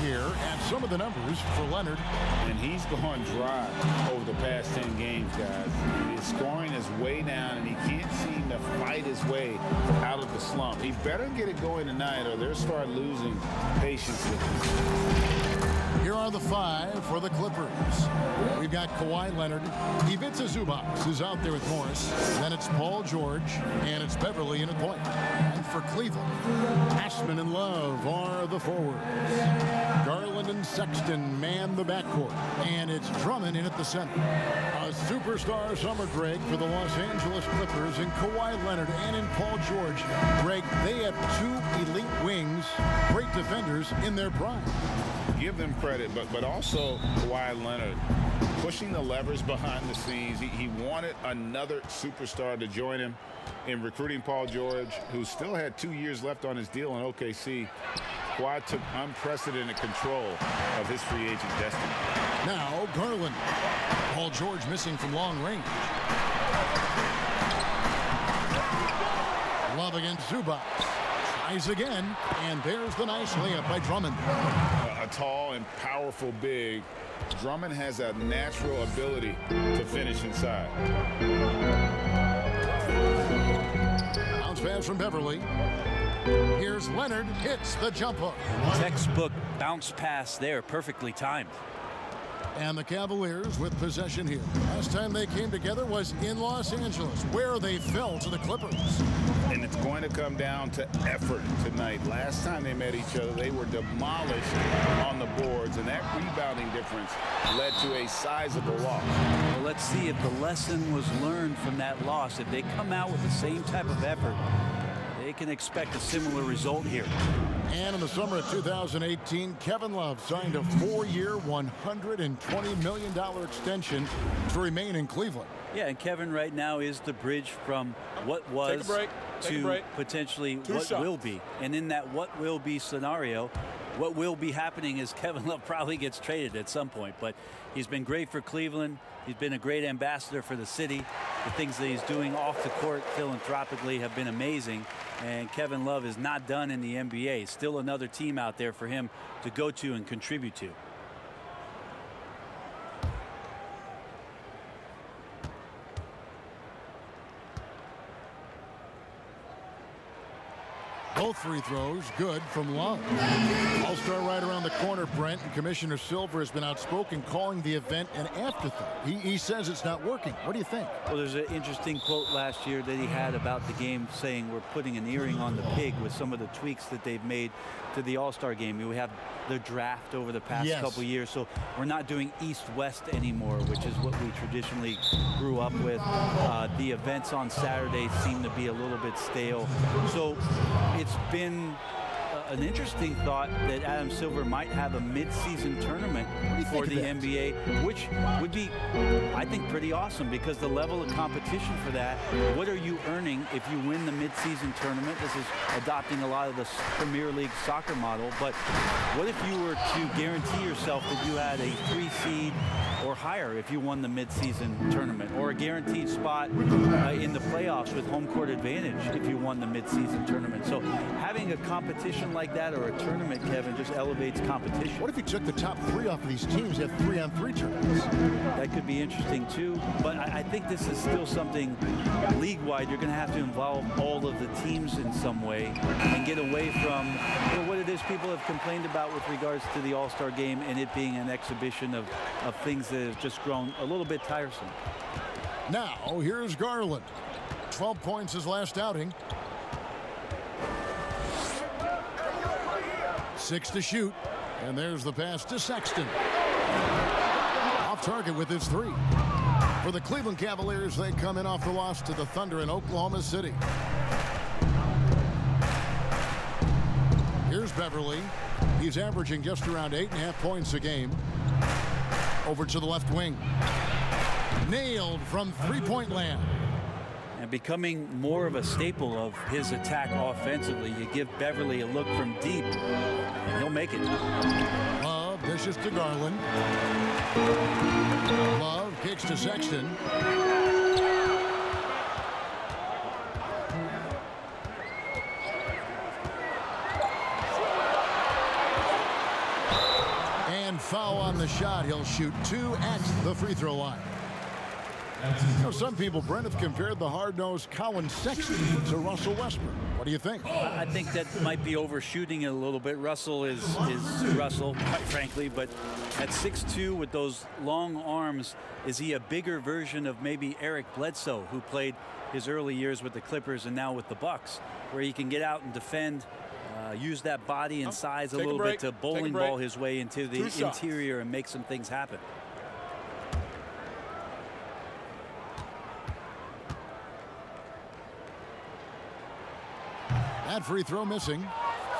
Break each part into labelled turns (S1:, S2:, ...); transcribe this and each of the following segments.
S1: here at some of the numbers for Leonard.
S2: And he's gone dry over the past 10 games, guys. His scoring is way down, and he can't seem to fight his way out of the slump. He better get it going tonight, or they'll start losing patience with him.
S1: Here are the 5 for the Clippers. We've got Kawhi Leonard. Ivica Zubac is out there with Morris. Then it's Paul George, and it's Beverley in at point. And for Cleveland, Ashman and Love are the forwards. Garland and Sexton man the backcourt. And it's Drummond in at the center. A superstar summer, Greg, for the Los Angeles Clippers in Kawhi Leonard and in Paul George. Greg, they have 2 elite wings, great defenders in their prime.
S2: Give them credit, but also Kawhi Leonard pushing the levers behind the scenes. He wanted another superstar to join him in recruiting Paul George, who still had 2 years left on his deal in OKC. Kawhi took unprecedented control of his free agent destiny.
S1: Now Garland. Paul George missing from long range. Love against Zubac. Tries again, and there's the nice layup by Drummond.
S2: A tall and powerful big. Drummond has a natural ability to finish inside.
S1: Bounce pass from Beverley. Here's Leonard, hits the jump hook.
S3: Textbook bounce pass there, perfectly timed.
S1: And the Cavaliers with possession here. Last time they came together was in Los Angeles, where they fell to the Clippers.
S2: And it's going to come down to effort tonight. Last time they met each other, they were demolished on the boards, and that rebounding difference led to a sizable loss.
S3: Well, let's see if the lesson was learned from that loss. If they come out with the same type of effort, they can expect a similar result here.
S1: And in the summer of 2018, Kevin Love signed a 4-year, $120 million extension to remain in Cleveland.
S3: Yeah, and Kevin right now is the bridge from what was to potentially what will be. And in that what will be scenario, what will be happening is Kevin Love probably gets traded at some point. But he's been great for Cleveland. He's been a great ambassador for the city. The things that he's doing off the court philanthropically have been amazing. And Kevin Love is not done in the NBA. Still another team out there for him to go to and contribute to.
S1: Both free throws good from Love. All-star right around the corner, Brent, and Commissioner Silver has been outspoken, calling the event an afterthought. He says it's not working. What do you think?
S3: Well, there's an interesting quote last year that he had about the game saying we're putting an earring on the pig with some of the tweaks that they've made to the All-Star game. We have the draft over the past couple years, so we're not doing East-West anymore, which is what we traditionally grew up with. The events on Saturday seem to be a little bit stale. So it's been an interesting thought that Adam Silver might have a mid-season tournament for the NBA, which would be, I think, pretty awesome because the level of competition for that, what are you earning if you win the mid-season tournament? This is adopting a lot of the Premier League soccer model, but what if you were to guarantee yourself that you had a 3 seed or higher if you won the mid-season tournament, or a guaranteed spot in the playoffs with home court advantage if you won the mid-season tournament? So having a competition like that, or a tournament, Kevin, just elevates competition.
S1: What if you took the top 3 off of these teams, have 3-on-3 tournaments?
S3: That could be interesting too, but I think this is still something league-wide. You're going to have to involve all of the teams in some way and get away from what it is people have complained about with regards to the All-Star game and it being an exhibition of things that have just grown a little bit tiresome.
S1: Now, here's Garland. 12 points his last outing. 6 to shoot. And there's the pass to Sexton. Off target with his 3. For the Cleveland Cavaliers, they come in off the loss to the Thunder in Oklahoma City. Here's Beverley. He's averaging just around 8.5 points a game. Over to the left wing. Nailed from three-point land.
S3: And becoming more of a staple of his attack offensively. You give Beverley a look from deep, and he'll make it.
S1: Love dishes to Garland. Love kicks to Sexton. foul on the shot. He'll shoot 2 at the free throw line. You know, some people, Brent, have compared the hard-nosed Collin Sexton to Russell Westbrook. What do you think?
S3: I think that might be overshooting it a little bit. Russell is Russell, quite frankly, but at 6'2", with those long arms, is he a bigger version of maybe Eric Bledsoe, who played his early years with the Clippers and now with the Bucks, where he can get out and defend, use that body and size a little bit to bowling ball his way into the interior and make some things happen.
S1: That free throw missing.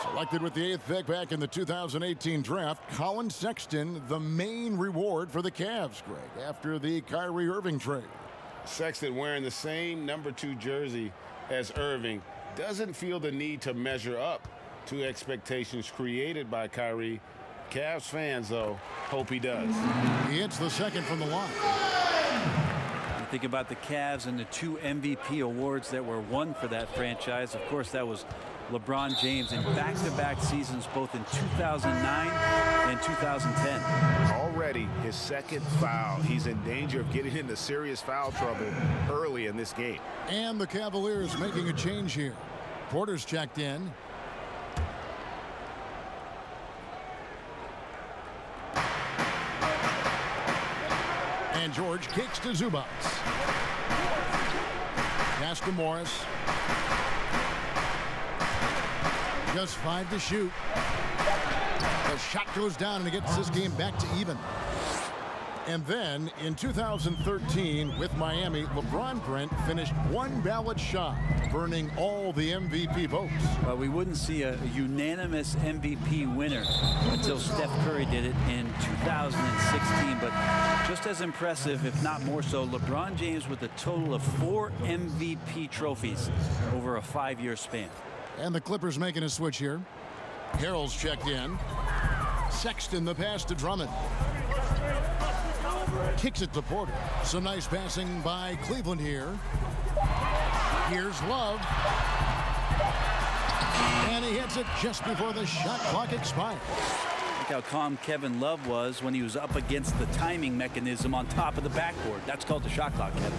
S1: Selected with the 8th pick back in the 2018 draft, Collin Sexton, the main reward for the Cavs, Greg, after the Kyrie Irving trade.
S2: Sexton, wearing the same number 2 jersey as Irving, doesn't feel the need to measure up to expectations created by Kyrie. Cavs fans, though, hope he does.
S1: He hits the second from the line.
S3: Think about the Cavs and the 2 MVP awards that were won for that franchise. Of course, that was LeBron James in back-to-back seasons, both in 2009 and 2010.
S2: Already his second foul. He's in danger of getting into serious foul trouble early in this game.
S1: And the Cavaliers making a change here. Porter's checked in. And George kicks to Zubac. Pass to Morris. Just 5 to shoot. The shot goes down and it gets this game back to even. And then in 2013 with Miami, LeBron, Brent, finished 1 ballot shy, burning all the MVP votes.
S3: Well, we wouldn't see a unanimous MVP winner until Steph Curry did it in 2016. But just as impressive, if not more so, LeBron James with a total of 4 MVP trophies over a 5-year span.
S1: And the Clippers making a switch here. Harrell's checked in. Sexton the pass to Drummond. Kicks it to Porter. Some nice passing by Cleveland here. Here's Love. And he hits it just before the shot clock expires.
S3: Look how calm Kevin Love was when he was up against the timing mechanism on top of the backboard. That's called the shot clock, Kevin.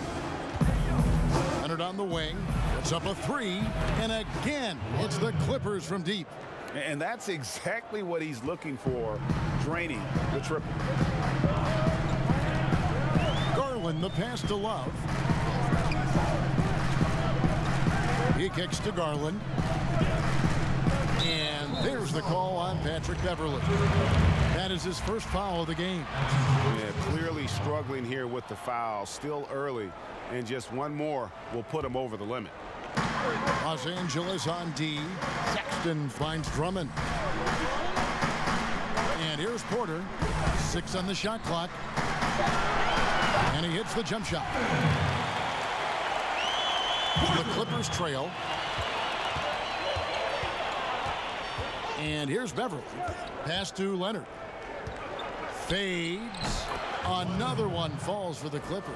S1: Leonard on the wing. It's up a 3. And again, it's the Clippers from deep.
S2: And that's exactly what he's looking for, draining the triple.
S1: Garland, the pass to Love. He kicks to Garland. And there's the call on Patrick Beverley. That is his first foul of the game.
S2: Yeah, clearly struggling here with the foul, still early. And just one more will put him over the limit.
S1: Los Angeles on D. Sexton finds Drummond. And here's Porter. 6 on the shot clock. And he hits the jump shot. The Clippers trail. And here's Beverley. Pass to Leonard. Fades. Another one falls for the Clippers.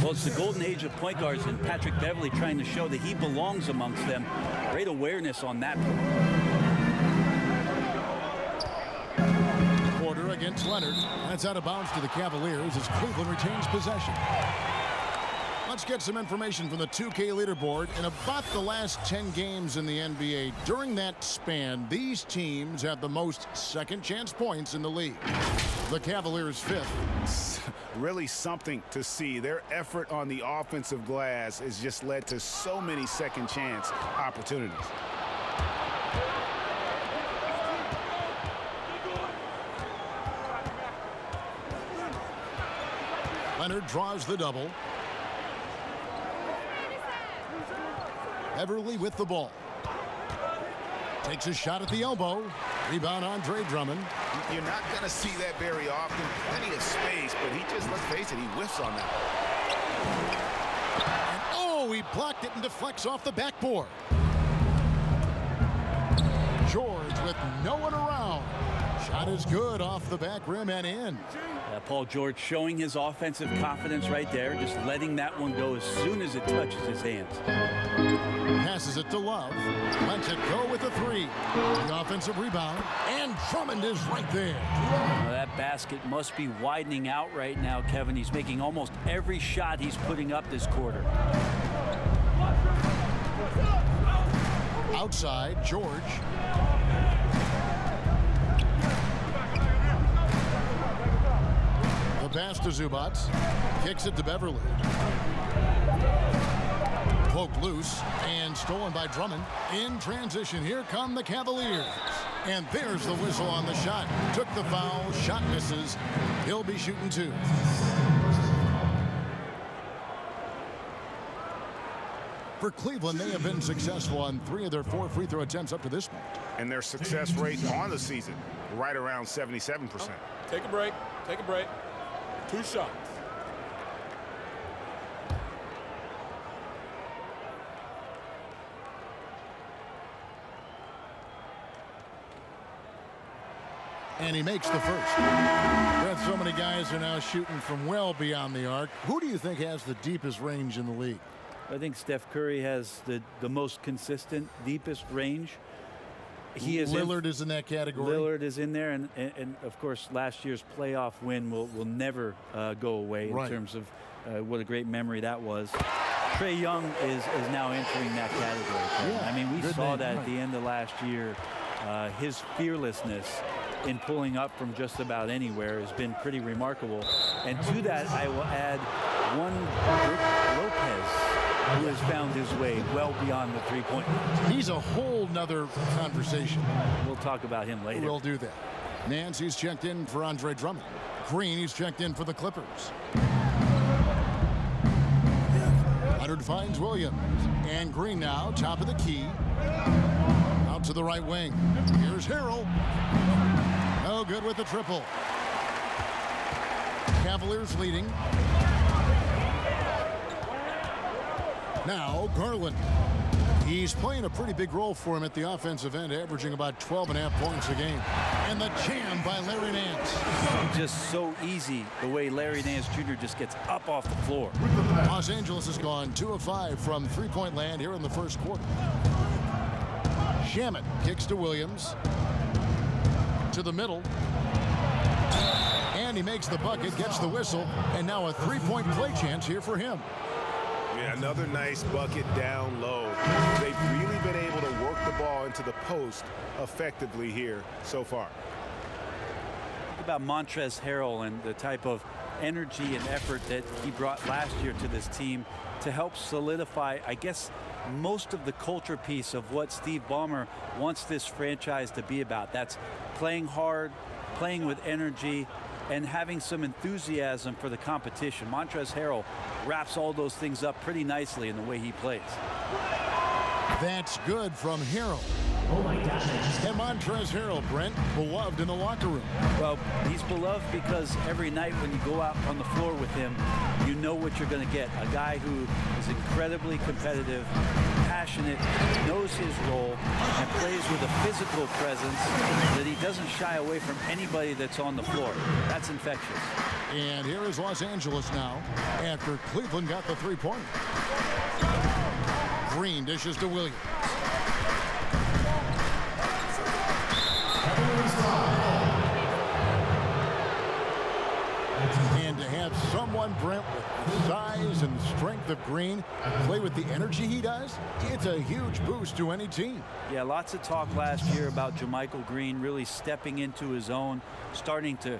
S3: Well, it's the golden age of point guards, and Patrick Beverley trying to show that he belongs amongst them. Great awareness on that point.
S1: Porter against Leonard. That's out of bounds to the Cavaliers as Cleveland retains possession. Let's get some information from the 2K leaderboard. In about the last 10 games in the NBA, during that span, these teams have the most second chance points in the league. The Cavaliers 5th.
S2: Really something to see. Their effort on the offensive glass has just led to so many second chance opportunities.
S1: Leonard draws the double. Beverley with the ball. Takes a shot at the elbow. Rebound Andre Drummond.
S2: You're not going to see that very often. Plenty of space, but he just, let's face it, he whiffs on that.
S1: And oh, he blocked it and deflects off the backboard. George with no one around. Shot is good off the back rim and in.
S3: Paul George showing his offensive confidence right there, just letting that one go as soon as it touches his hands.
S1: Passes it to Love. Lets it go with a 3. The offensive rebound, and Drummond is right there.
S3: Well, that basket must be widening out right now, Kevin. He's making almost every shot he's putting up this quarter.
S1: Outside, George. The pass to Zubac. Kicks it to Beverley. Poked loose and stolen by Drummond. In transition, here come the Cavaliers. And there's the whistle on the shot. Took the foul, shot misses. He'll be shooting two. For Cleveland, they have been successful on 3 of their 4 free throw attempts up to this point.
S2: And their success rate on the season, right around 77%.
S4: Take a break. Take a break. 2 shots.
S1: And he makes the first. Brett, so many guys are now shooting from well beyond the arc. Who do you think has the deepest range in the league?
S3: I think Steph Curry has the most consistent, deepest range.
S1: Lillard is in that category.
S3: Lillard is in there, and of course, last year's playoff win will never go away in terms of what a great memory that was. Trae Young is now entering that category.
S1: Yeah,
S3: I mean, we saw that at the end of last year. His fearlessness in pulling up from just about anywhere has been pretty remarkable. And to that, I will add one Brook Lopez, who has found his way well beyond the three-point line.
S1: He's a whole nother conversation.
S3: We'll talk about him later.
S1: We'll do that. Nancy's checked in for Andre Drummond. Green, he's checked in for the Clippers. Leonard finds Williams. And Green now, top of the key. Out to the right wing. Here's Harrell. No good with the triple. Cavaliers leading. Now Garland. He's playing a pretty big role for him at the offensive end, averaging about 12.5 points a game. And the jam by Larry Nance.
S3: Just so easy the way Larry Nance Jr. just gets up off the floor.
S1: Los Angeles has gone 2 of 5 from three-point land here in the first quarter. Shamet kicks to Williams. To the middle. And he makes the bucket, gets the whistle, and now a three-point play chance here for him.
S2: Yeah, another nice bucket down low. They've really been able to work the ball into the post effectively here so far.
S3: Think about Montrezl Harrell and the type of energy and effort that he brought last year to this team to help solidify, I guess, most of the culture piece of what Steve Ballmer wants this franchise to be about. That's playing hard, playing with energy, and having some enthusiasm for the competition. Montrezl Harrell wraps all those things up pretty nicely in the way he plays.
S1: That's good from Harrell.
S5: Oh my gosh,
S1: and Montrezl Harrell, Brent, beloved in the locker room.
S3: Well, he's beloved because every night when you go out on the floor with him, you know what you're going to get. A guy who is incredibly competitive, passionate, knows his role, and plays with a physical presence that he doesn't shy away from anybody that's on the floor. That's infectious.
S1: And here is Los Angeles now after Cleveland got the three-pointer. Green dishes to Williams. And to have someone, Brent, with the size and strength of Green play with the energy he does, it's a huge boost to any team.
S3: Yeah, lots of talk last year about JaMychal Green really stepping into his own, starting to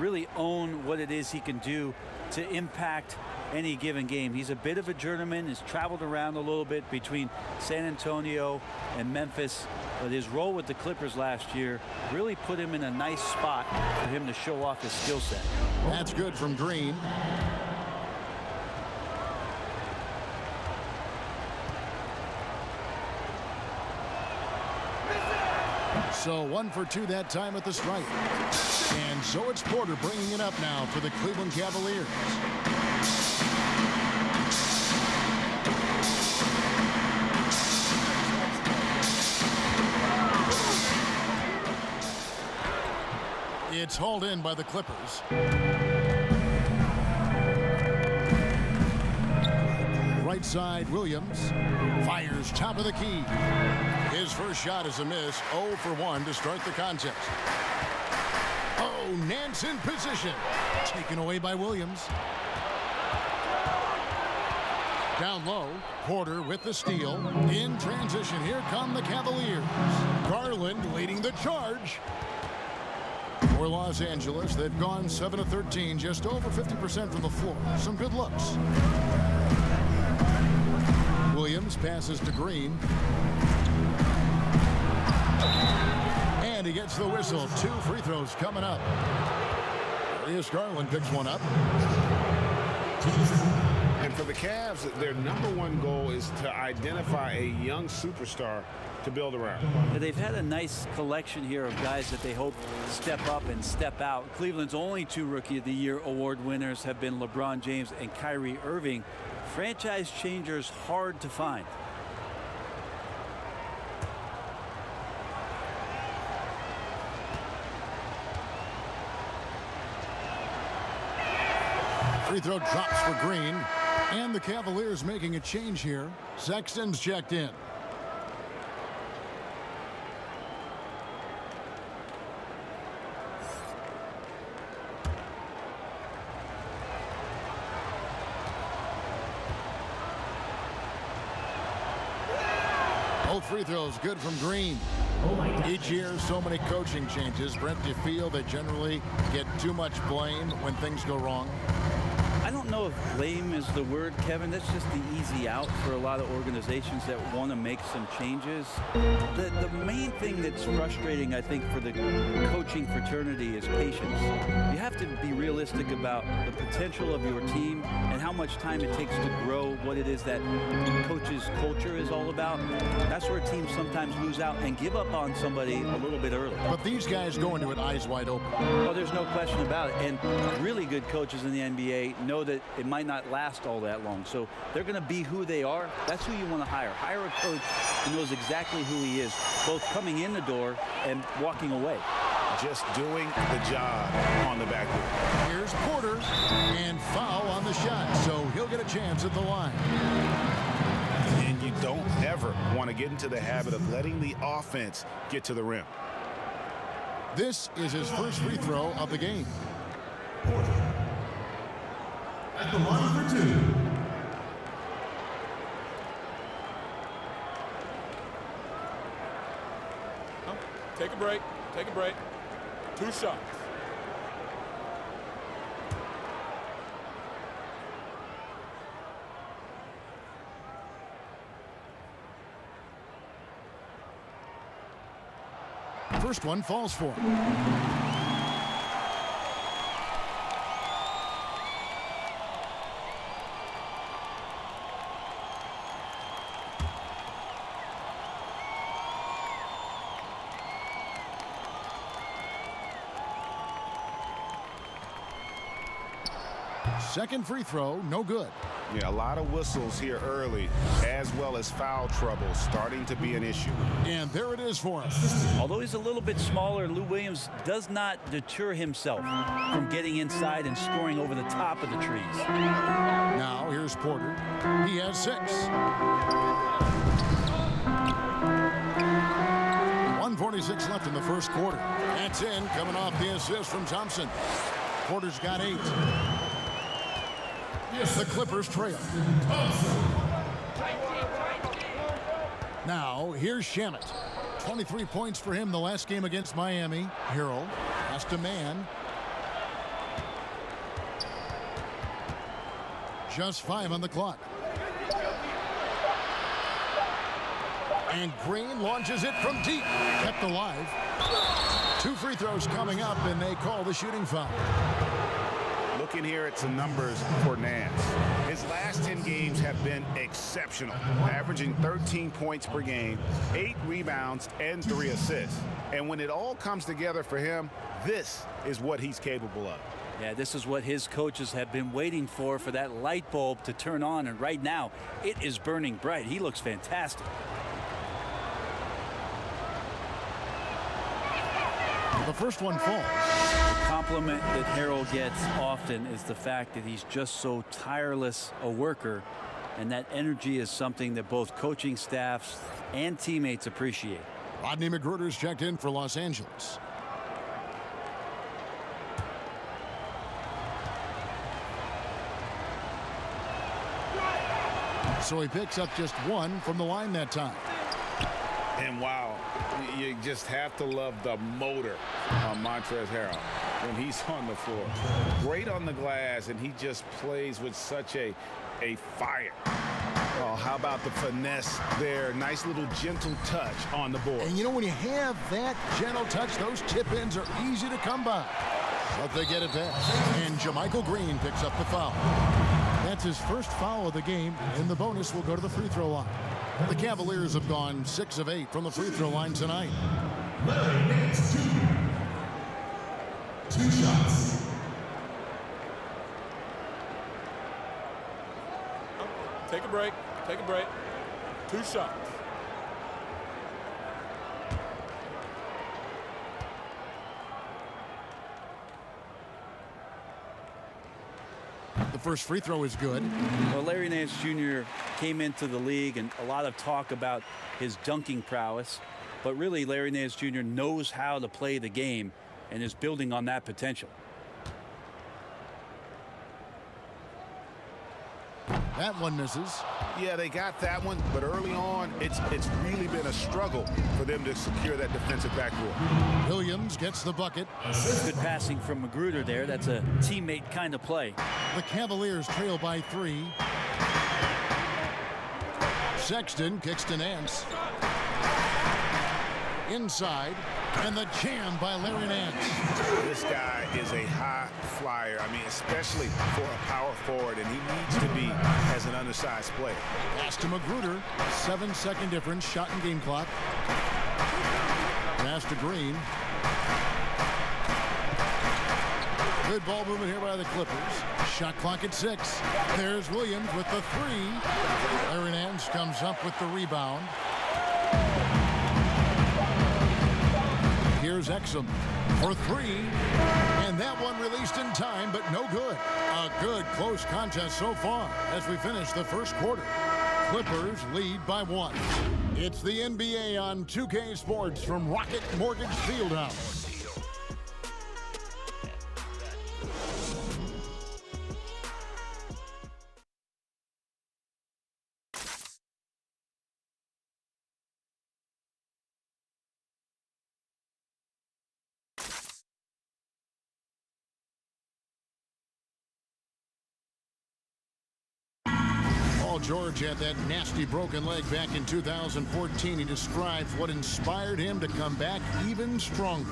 S3: really own what it is he can do to impact any given game. He's a bit of a journeyman, has traveled around a little bit between San Antonio and Memphis, but his role with the Clippers last year really put him in a nice spot for him to show off his skill set.
S1: That's good from Green. So 1 for 2 that time at the stripe. And so it's Porter bringing it up now for the Cleveland Cavaliers. It's hauled in by the Clippers. Right right side, Williams fires top of the key. His first shot is a miss. 0 for 1 to start the contest. Oh, Nance in position. Taken away by Williams. Down low, Porter with the steal. In transition, here come the Cavaliers. Garland leading the charge. For Los Angeles, they've gone 7 of 13, just over 50% from the floor. Some good looks. Williams passes to Green. And he gets the whistle. 2 free throws coming up. Darius Garland picks one up.
S2: And for the Cavs, their #1 goal is to identify a young superstar to build around.
S3: They've had a nice collection here of guys that they hope step up and step out. Cleveland's only 2 Rookie of the Year award winners have been LeBron James and Kyrie Irving. Franchise changers hard to find.
S1: Free throw drops for Green. And the Cavaliers making a change here. Sexton's checked in. Both free throws good from Green. Each year, so many coaching changes. Brent, do you feel they generally get too much blame when things go wrong?
S3: I don't know if blame is the word, Kevin. That's just the easy out for a lot of organizations that want to make some changes. The main thing that's frustrating, I think, for the coaching fraternity is patience. You have to be realistic about the potential of your team and how much time it takes to grow what it is that coach's culture is all about. That's where teams sometimes lose out and give up on somebody a little bit early.
S1: But these guys go into it eyes wide open.
S3: Well, there's no question about it. And really good coaches in the NBA know that it might not last all that long. So they're going to be who they are. That's who you want to hire. Hire a coach who knows exactly who he is, both coming in the door and walking away.
S2: Just doing the job on the backboard.
S1: Here's Porter, and foul on the shot, so he'll get a chance at the line.
S2: And you don't ever want to get into the habit of letting the offense get to the rim.
S1: This is his first free throw of the game.
S5: Porter at the line for 2.
S4: Take a break. Take a break. 2 shots.
S1: First one falls for him. Second free throw, no good.
S2: Yeah, a lot of whistles here early, as well as foul trouble starting to be an issue.
S1: And there it is for him.
S3: Although he's a little bit smaller, Lou Williams does not deter himself from getting inside and scoring over the top of the trees.
S1: Now here's Porter. He has 6. 1:46 left in the first quarter. That's in, coming off the assist from Thompson. Porter's got 8. The Clippers trail. Now, here's Shamet. 23 points for him the last game against Miami. Harrell has to man. Just 5 on the clock. And Green launches it from deep. Kept alive. 2 free throws coming up, and they call the shooting foul.
S2: Looking here at some numbers for Nance. His last 10 games have been exceptional, averaging 13 points per game, 8 rebounds, and 3 assists. And when it all comes together for him, this is what he's capable of.
S3: Yeah, this is what his coaches have been waiting for that light bulb to turn on, and right now, it is burning bright. He looks fantastic.
S1: The first one falls.
S3: The compliment that Harrell gets often is the fact that he's just so tireless a worker And that energy is something that both coaching staffs and teammates appreciate.
S1: Rodney McGruder's checked in for Los Angeles. So he picks up just one from the line that time.
S2: And wow, you just have to love the motor on Montrezl Harrell when he's on the floor. Great on the glass, and he just plays with such a fire. Oh, how about the finesse there? Nice little gentle touch on the board.
S1: And you know, when you have that gentle touch, those tip-ins are easy to come by. But they get it back. And JaMychal Green picks up the foul. That's his first foul of the game, and the bonus will go to the free throw line. The Cavaliers have gone 6 of 8 from the free throw line tonight.
S5: Larry Nance Jr. 2 shots.
S4: Take a break. Take a break. 2 shots.
S1: The first free throw is good.
S3: Well, Larry Nance Jr. came into the league, and a lot of talk about his dunking prowess. But really, Larry Nance Jr. knows how to play the game and is building on that potential.
S1: That one misses.
S2: Yeah, they got that one, but early on, it's really been a struggle for them to secure that defensive backboard.
S1: Williams gets the bucket.
S3: Good passing from Magruder there. That's a teammate kind of play.
S1: The Cavaliers trail by 3. Sexton kicks to Nance. Inside, and the jam by Larry Nance.
S2: This guy is a high flyer. I mean, especially for a power forward, and he needs to be as an undersized player.
S1: Pass to Magruder. 7-second difference, shot and game clock. Pass to Green. Good ball movement here by the Clippers. Shot clock at 6. There's Williams with the 3. Larry Nance comes up with the rebound. Here's Exum for 3. And that one released in time, but no good. A good close contest so far as we finish the first quarter. Clippers lead by 1. It's the NBA on 2K Sports from Rocket Mortgage Fieldhouse. George had that nasty broken leg back in 2014. He describes what inspired him to come back even stronger.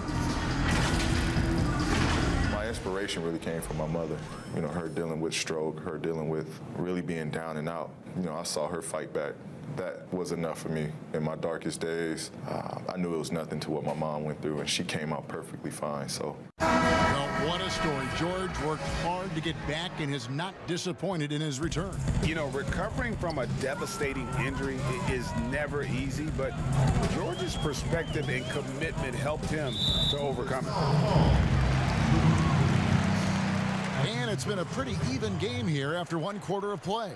S6: My inspiration really came from my mother. You know, her dealing with stroke, her dealing with really being down and out. You know, I saw her fight back. That was enough for me. In my darkest days, I knew it was nothing to what my mom went through, and she came out perfectly fine, so.
S1: Well, what a story. George worked hard to get back and is not disappointed in his return.
S2: You know, recovering from a devastating injury is never easy, but George's perspective and commitment helped him to overcome it.
S1: And it's been a pretty even game here after 1 quarter of play.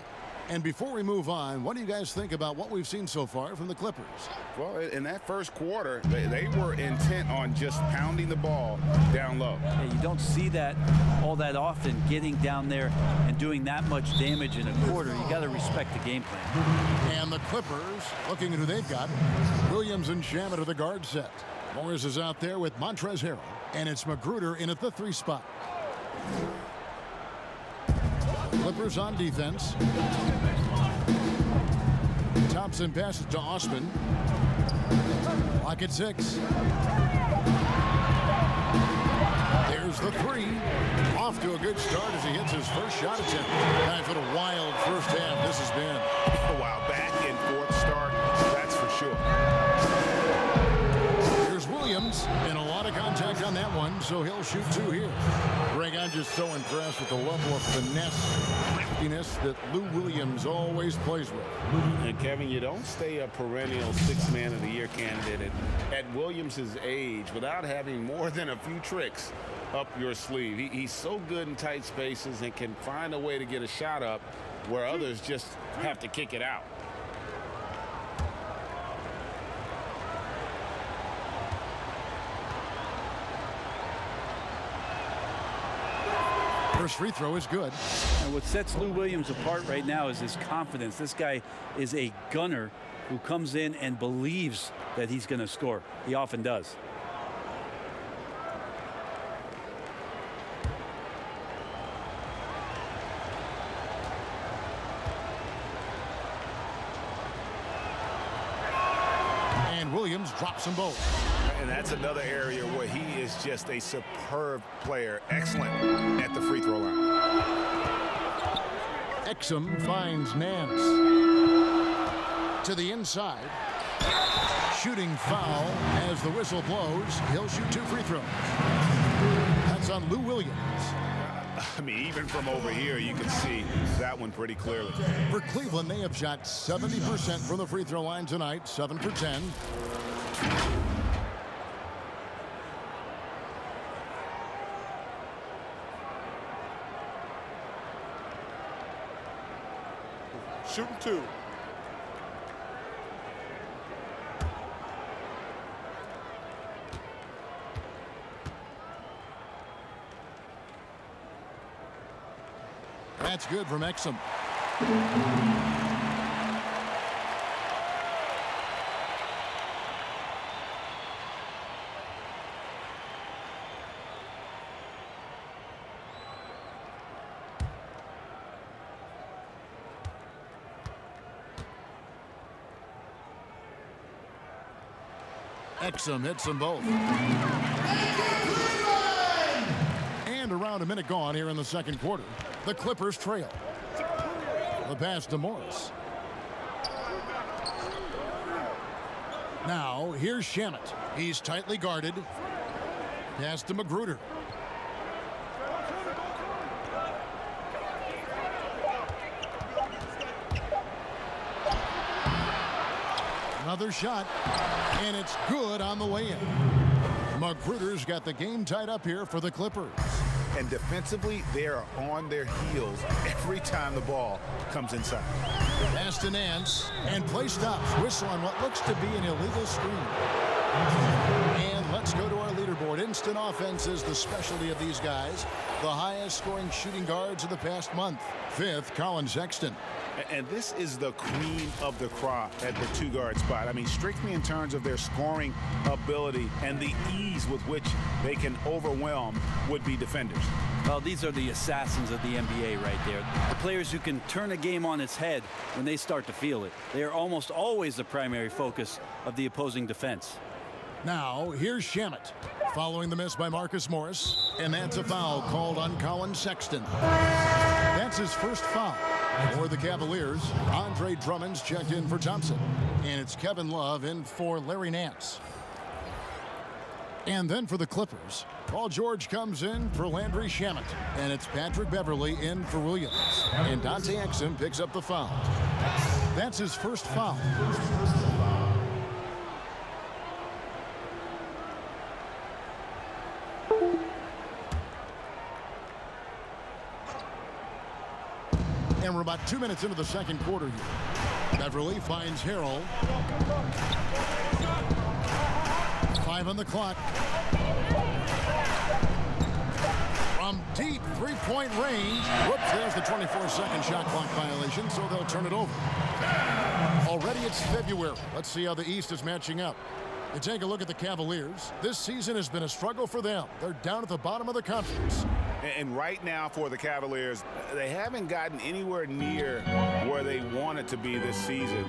S1: And before we move on, what do you guys think about what we've seen so far from the Clippers?
S2: Well, in that first quarter, they were intent on just pounding the ball down low.
S3: Yeah, you don't see that all that often, getting down there and doing that much damage in a quarter. You got to respect the game plan.
S1: And the Clippers, looking at who they've got, Williams and Shamet are the guard set. Morris is out there with Montrezl Harrell, and it's Magruder in at the 3 spot. Clippers on defense. Thompson passes to Osman. Clock at 6. There's the 3. Off to a good start as he hits his first shot attempt. Time for the wild first half this has been.
S2: Wow, back and forth start, that's for sure.
S1: Here's Williams, and a lot of contact contact on that one, so he'll shoot 2 here. Greg, I'm just so impressed with the level of finesse, craftiness that Lou Williams always plays with.
S2: And Kevin, you don't stay a perennial 6th Man of the Year candidate at Williams' age without having more than a few tricks up your sleeve. He's so good in tight spaces and can find a way to get a shot up where others just have to kick it out.
S1: First free throw is good.
S3: And what sets Lou Williams apart right now is his confidence. This guy is a gunner who comes in and believes that he's going to score. He often does.
S1: And Williams drops them both.
S2: And that's another area where he is just a superb player. Excellent at the free throw line.
S1: Exum finds Nance. To the inside. Shooting foul as the whistle blows. He'll shoot 2 free throws. That's on Lou Williams.
S2: I mean, even from over here, you can see that one pretty clearly.
S1: For Cleveland, they have shot 70% from the free throw line tonight, 7 for 10.
S4: Shooting 2.
S1: That's good from Exum. Exum hits them both. And around a minute gone here in the second quarter. The Clippers trail. The pass to Morris. Now, here's Shamet. He's tightly guarded. Pass to Magruder. Another shot, and it's good on the way in. Magruder's got the game tied up here for the Clippers.
S2: And defensively, they are on their heels every time the ball comes inside.
S1: Pass to Nance, and play stops. Whistle on what looks to be an illegal screen. And let's go to our leaderboard. Instant offense is the specialty of these guys. The highest scoring shooting guards of the past month. 5th, Collin Sexton.
S2: And this is the cream of the crop at the 2-guard spot. I mean, strictly in terms of their scoring ability and the ease with which they can overwhelm would-be defenders.
S3: Well, these are the assassins of the NBA right there. The players who can turn a game on its head when they start to feel it. They are almost always the primary focus of the opposing defense.
S1: Now, here's Shamet. Following the miss by Marcus Morris. And that's a foul called on Collin Sexton. That's his first foul. For the Cavaliers, Andre Drummond's checked in for Thompson. And it's Kevin Love in for Larry Nance. And then for the Clippers, Paul George comes in for Landry Shamet. And it's Patrick Beverley in for Williams. And Dante Exum picks up the foul. That's his first foul. And we're about 2 minutes into the second quarter here. Beverley finds Harrell. 5 on the clock. From deep three-point range. Whoops, there's the 24-second shot clock violation, so they'll turn it over. Already it's February. Let's see how the East is matching up. You take a look at the Cavaliers. This season has been a struggle for them. They're down at the bottom of the conference.
S2: And right now for the Cavaliers, they haven't gotten anywhere near where they wanted to be this season.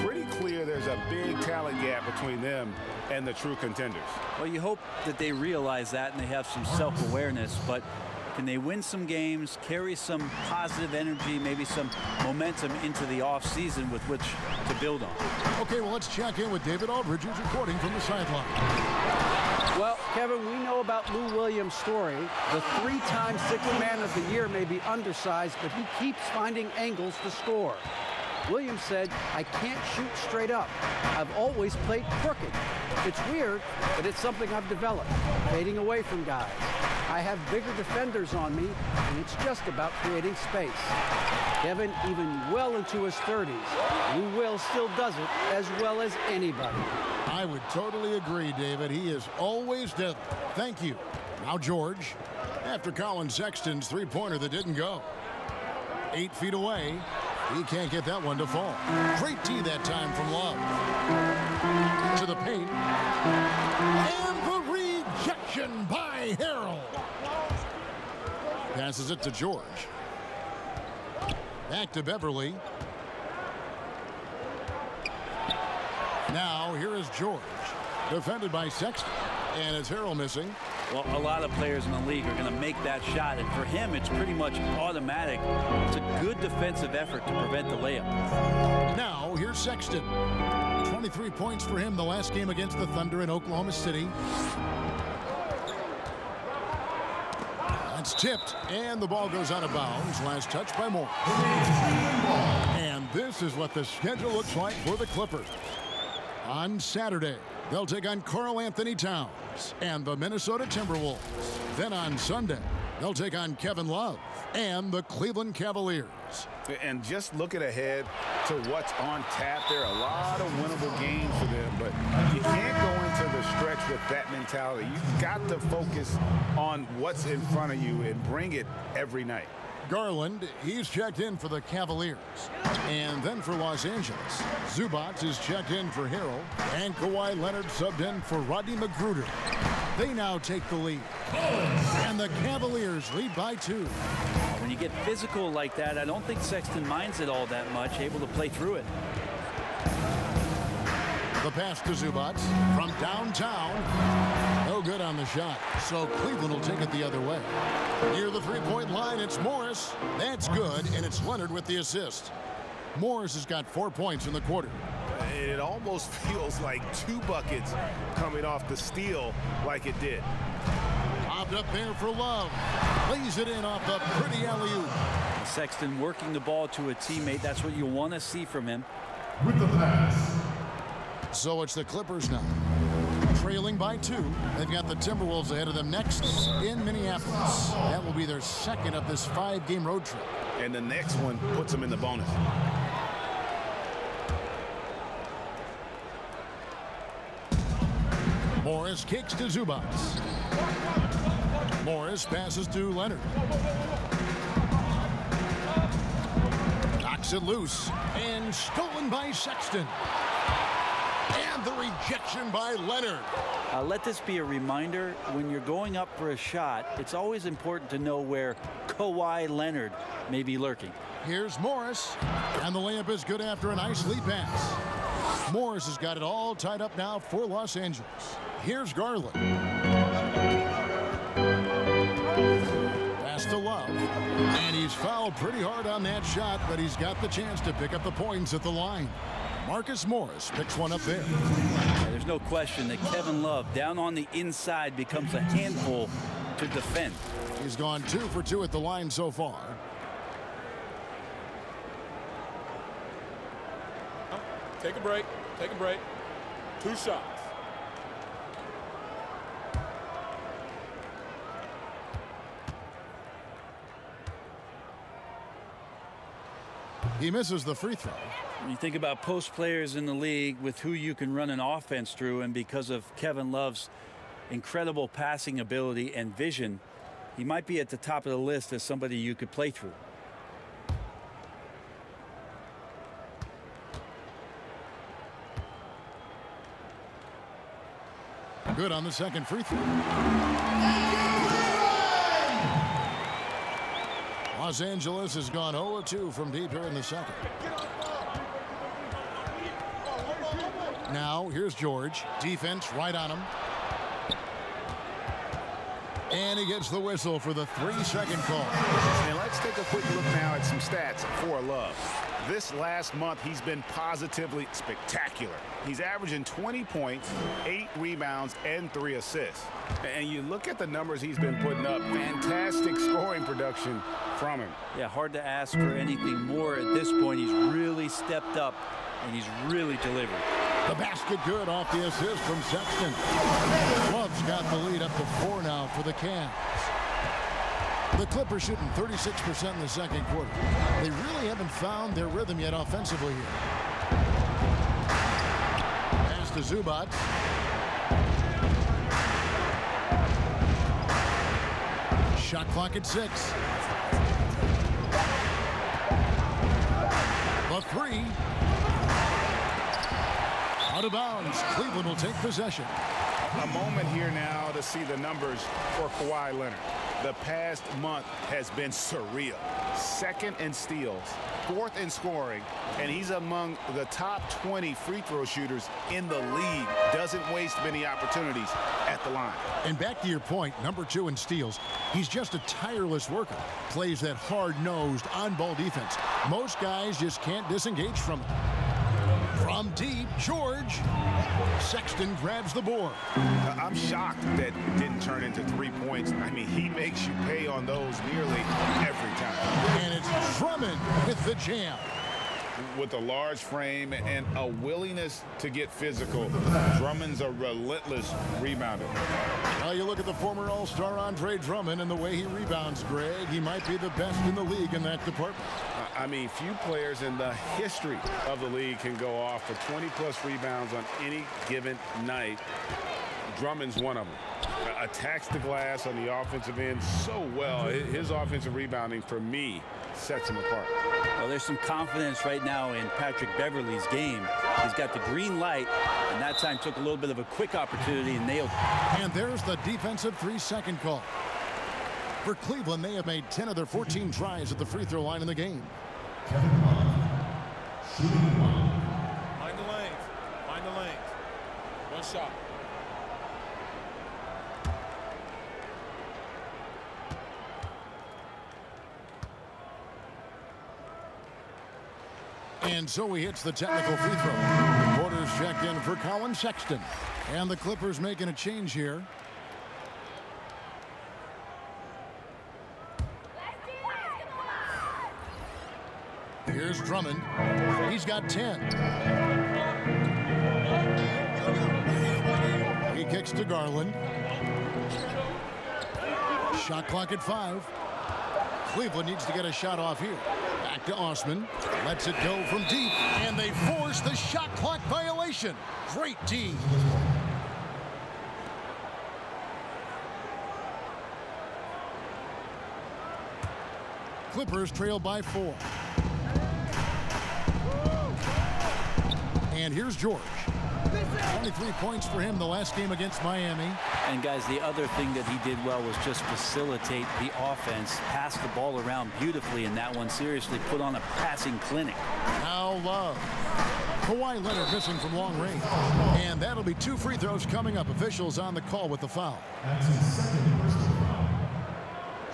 S2: Pretty clear there's a big talent gap between them and the true contenders.
S3: Well, you hope that they realize that and they have some self-awareness, but can they win some games, carry some positive energy, maybe some momentum into the offseason with which to build on?
S1: Okay, well, let's check in with David Aldridge, who's reporting from the sideline.
S7: Well, Kevin, we know about Lou Williams' story. The 3-time Sixth Man of the Year may be undersized, but he keeps finding angles to score. Williams said, "I can't shoot straight up. I've always played crooked. It's weird, but it's something I've developed, fading away from guys. I have bigger defenders on me, and it's just about creating space." Kevin, even well into his 30s, Lou Will still does it as well as anybody.
S1: I would totally agree, David. He is always deadly. Thank you. Now George, after Collin Sexton's three-pointer that didn't go. 8 feet away. He can't get that one to fall. Great tee that time from Love. To the paint. And the rejection by Harrell. Passes it to George. Back to Beverley. Now here is George. Defended by Sexton. And it's Harrell missing.
S3: Well, a lot of players in the league are going to make that shot, and for him, it's pretty much automatic. It's a good defensive effort to prevent the layup.
S1: Now, here's Sexton. 23 points for him the last game against the Thunder in Oklahoma City. That's tipped, and the ball goes out of bounds. Last touch by Moore. And this is what the schedule looks like for the Clippers. On Saturday, they'll take on Karl Anthony Towns and the Minnesota Timberwolves. Then on Sunday, they'll take on Kevin Love and the Cleveland Cavaliers.
S2: And just looking ahead to what's on tap, there are a lot of winnable games for them, but you can't go into the stretch with that mentality. You've got to focus on what's in front of you and bring it every night.
S1: Garland, he's checked in for the Cavaliers. And then for Los Angeles, Zubac is checked in for Harrell, and Kawhi Leonard subbed in for Rodney McGruder. They now take the lead. And the Cavaliers lead by 2.
S3: When you get physical like that, I don't think Sexton minds it all that much, able to play through it.
S1: The pass to Zubac from downtown. No good on the shot. So Cleveland will take it the other way. Near the three-point line, it's Morris. That's good, and it's Leonard with the assist. Morris has got 4 points in the quarter.
S8: It almost feels like 2 buckets coming off the steal like it did.
S1: Popped up there for Love. Lays it in off the pretty alley-oop.
S3: Sexton working the ball to a teammate. That's what you want to see from him.
S5: With the pass.
S1: So it's the Clippers now. Trailing by 2. They've got the Timberwolves ahead of them next in Minneapolis. That will be their second of this 5-game road trip.
S8: And the next one puts them in the bonus.
S1: Morris kicks to Zubac. Morris passes to Leonard. Knocks it loose. And stolen by Sexton. And the rejection by Leonard.
S3: Let this be a reminder, when you're going up for a shot, it's always important to know where Kawhi Leonard may be lurking.
S1: Here's Morris. And the layup is good after a nice lead pass. Morris has got it all tied up now for Los Angeles. Here's Garland. Pass to Love. And he's fouled pretty hard on that shot, but he's got the chance to pick up the points at the line. Marcus Morris picks one up there.
S3: There's no question that Kevin Love down on the inside becomes a handful to defend.
S1: He's gone 2 for 2 at the line so far.
S4: Take a break. Take a break. 2 shots.
S1: He misses the free throw.
S3: When you think about post players in the league with who you can run an offense through, and because of Kevin Love's incredible passing ability and vision, he might be at the top of the list as somebody you could play through.
S1: Good on the second free throw. Los Angeles has gone 0-2 from deep here in the second. Now, here's George. Defense right on him. And he gets the whistle for the 3-second call.
S8: And let's take a quick look now at some stats for Love. This last month, he's been positively spectacular. He's averaging 20 points, 8 rebounds, and 3 assists. And you look at the numbers he's been putting up, fantastic scoring production from him.
S3: Yeah, hard to ask for anything more at this point. He's really stepped up, and he's really delivered.
S1: The basket good off the assist from Sexton. Love's got the lead up to 4 now for the Cavs. The Clippers shooting 36% in the second quarter. They really haven't found their rhythm yet offensively here. Pass to Zubac. Shot clock at 6. The 3. Out of bounds. Cleveland will take possession.
S8: A moment here now to see the numbers for Kawhi Leonard. The past month has been surreal. 2nd in steals, 4th in scoring, and he's among the top 20 free throw shooters in the league. Doesn't waste many opportunities at the line.
S1: And back to your point, number 2 in steals. He's just a tireless worker. Plays that hard-nosed, on-ball defense. Most guys just can't disengage from it. From deep, George. Sexton grabs the board.
S8: I'm shocked that it didn't turn into 3 points. I mean, he makes you pay on those nearly every time.
S1: And it's Drummond with the jam.
S2: With a large frame and a willingness to get physical, Drummond's a relentless rebounder.
S1: Now you look at the former All-Star Andre Drummond and the way he rebounds, Greg. He might be the best in the league in that department.
S2: I mean, few players in the history of the league can go off for 20-plus rebounds on any given night. Drummond's one of them. Attacks the glass on the offensive end so well. His offensive rebounding, for me, sets him apart.
S3: Well, there's some confidence right now in Patrick Beverley's game. He's got the green light, and that time took a little bit of a quick opportunity and nailed it.
S1: And there's the defensive 3-second call. For Cleveland, they have made 10 of their 14 tries at the free throw line in the game.
S4: Mind the lanes. Mind the lanes. One shot.
S1: And so he hits the technical free throw. Quarters checked in for Collin Sexton. And the Clippers making a change here. Here's Drummond. He's got 10. He kicks to Garland. Shot clock at 5. Cleveland needs to get a shot off here. Back to Osman. Lets it go from deep. And they force the shot clock violation. Great D. Clippers trail by 4. And here's George. 23 points for him the last game against Miami.
S3: And guys, the other thing that he did well was just facilitate the offense, pass the ball around beautifully in that one. Seriously, put on a passing clinic.
S1: Now Love. Kawhi Leonard missing from long range. And that'll be 2 free throws coming up. Officials on the call with the foul.
S5: That's his second personal foul.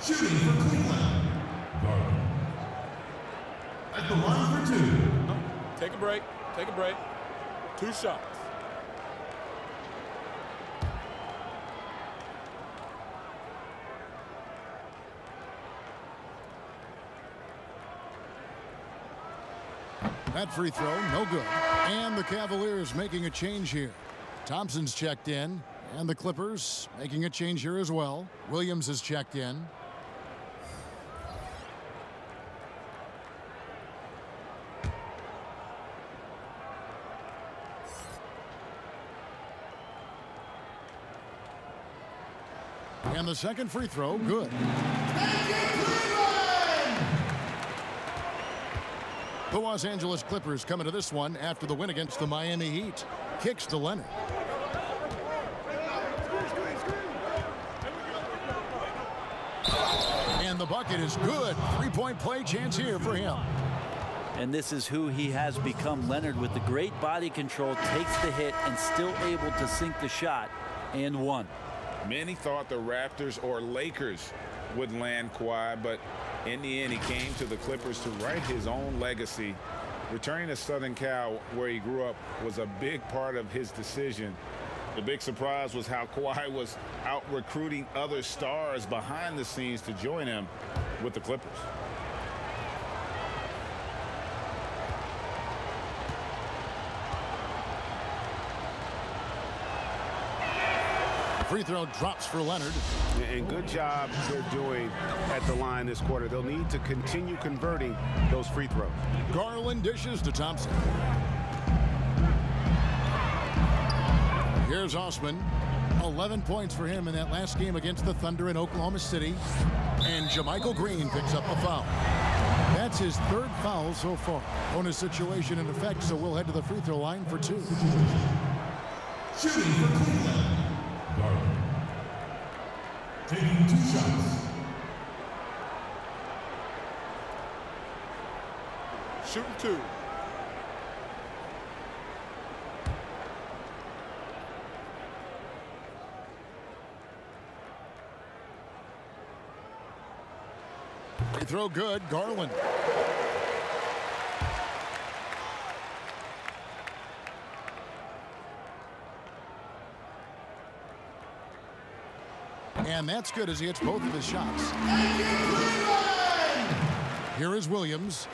S5: Shooting for Cleveland. Garland. At the line for 2.
S4: Take a break. Take a break. 2 shots.
S1: That free throw, no good. And the Cavaliers making a change here. Thompson's checked in, and the Clippers making a change here as well. Williams is checked in. And the second free throw, good. The Los Angeles Clippers coming to this one after the win against the Miami Heat. Kicks to Leonard. And the bucket is good. 3-point play chance here for him.
S3: And this is who he has become. Leonard, with the great body control, takes the hit and still able to sink the shot and one.
S2: Many thought the Raptors or Lakers would land Kawhi, but in the end, he came to the Clippers to write his own legacy Returning to Southern Cal, where he grew up, was a big part of his decision. The big surprise was how Kawhi was out recruiting other stars behind the scenes to join him with the Clippers.
S1: Free throw drops for Leonard.
S8: And good job they're doing at the line this quarter. They'll need to continue converting those free throws.
S1: Garland dishes to Thompson. Here's Osman. 11 points for him in that last game against the Thunder in Oklahoma City. And JaMychal Green picks up the foul. That's his third foul so far. Bonus situation in effect, so we'll head to the free throw line for 2.
S5: Shooting for Cleveland. Garland. Taking 2 shots.
S4: Shooting 2.
S1: Free throw good, Garland. And that's good as he hits both of his shots. Here is Williams.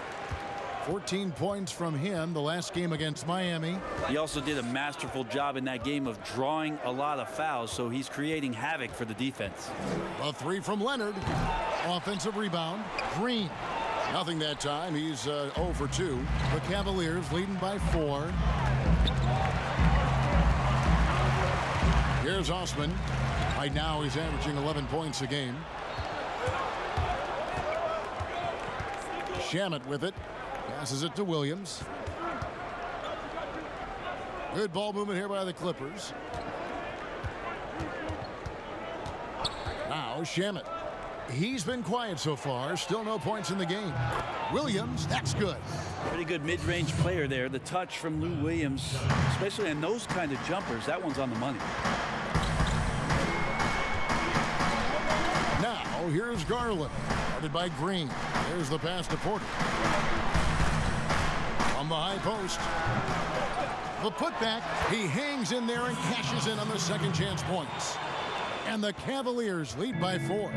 S1: 14 points from him the last game against Miami.
S3: He also did a masterful job in that game of drawing a lot of fouls, so he's creating havoc for the defense.
S1: A 3 from Leonard. Offensive rebound. Green. Nothing that time. He's 0 for 2. The Cavaliers leading by 4. Here's Osman. Right now he's averaging 11 points a game. Shamet with it. Passes it to Williams. Good ball movement here by the Clippers. Now Shamet. He's been quiet so far. Still no points in the game. Williams, that's good.
S3: Pretty good mid-range player there. The touch from Lou Williams, especially on those kind of jumpers, that one's on the money.
S1: Now here's Garland. Guarded by Green. There's the pass to Porter. On the high post. The putback. He hangs in there and cashes in on the second chance points. And the Cavaliers lead by 4.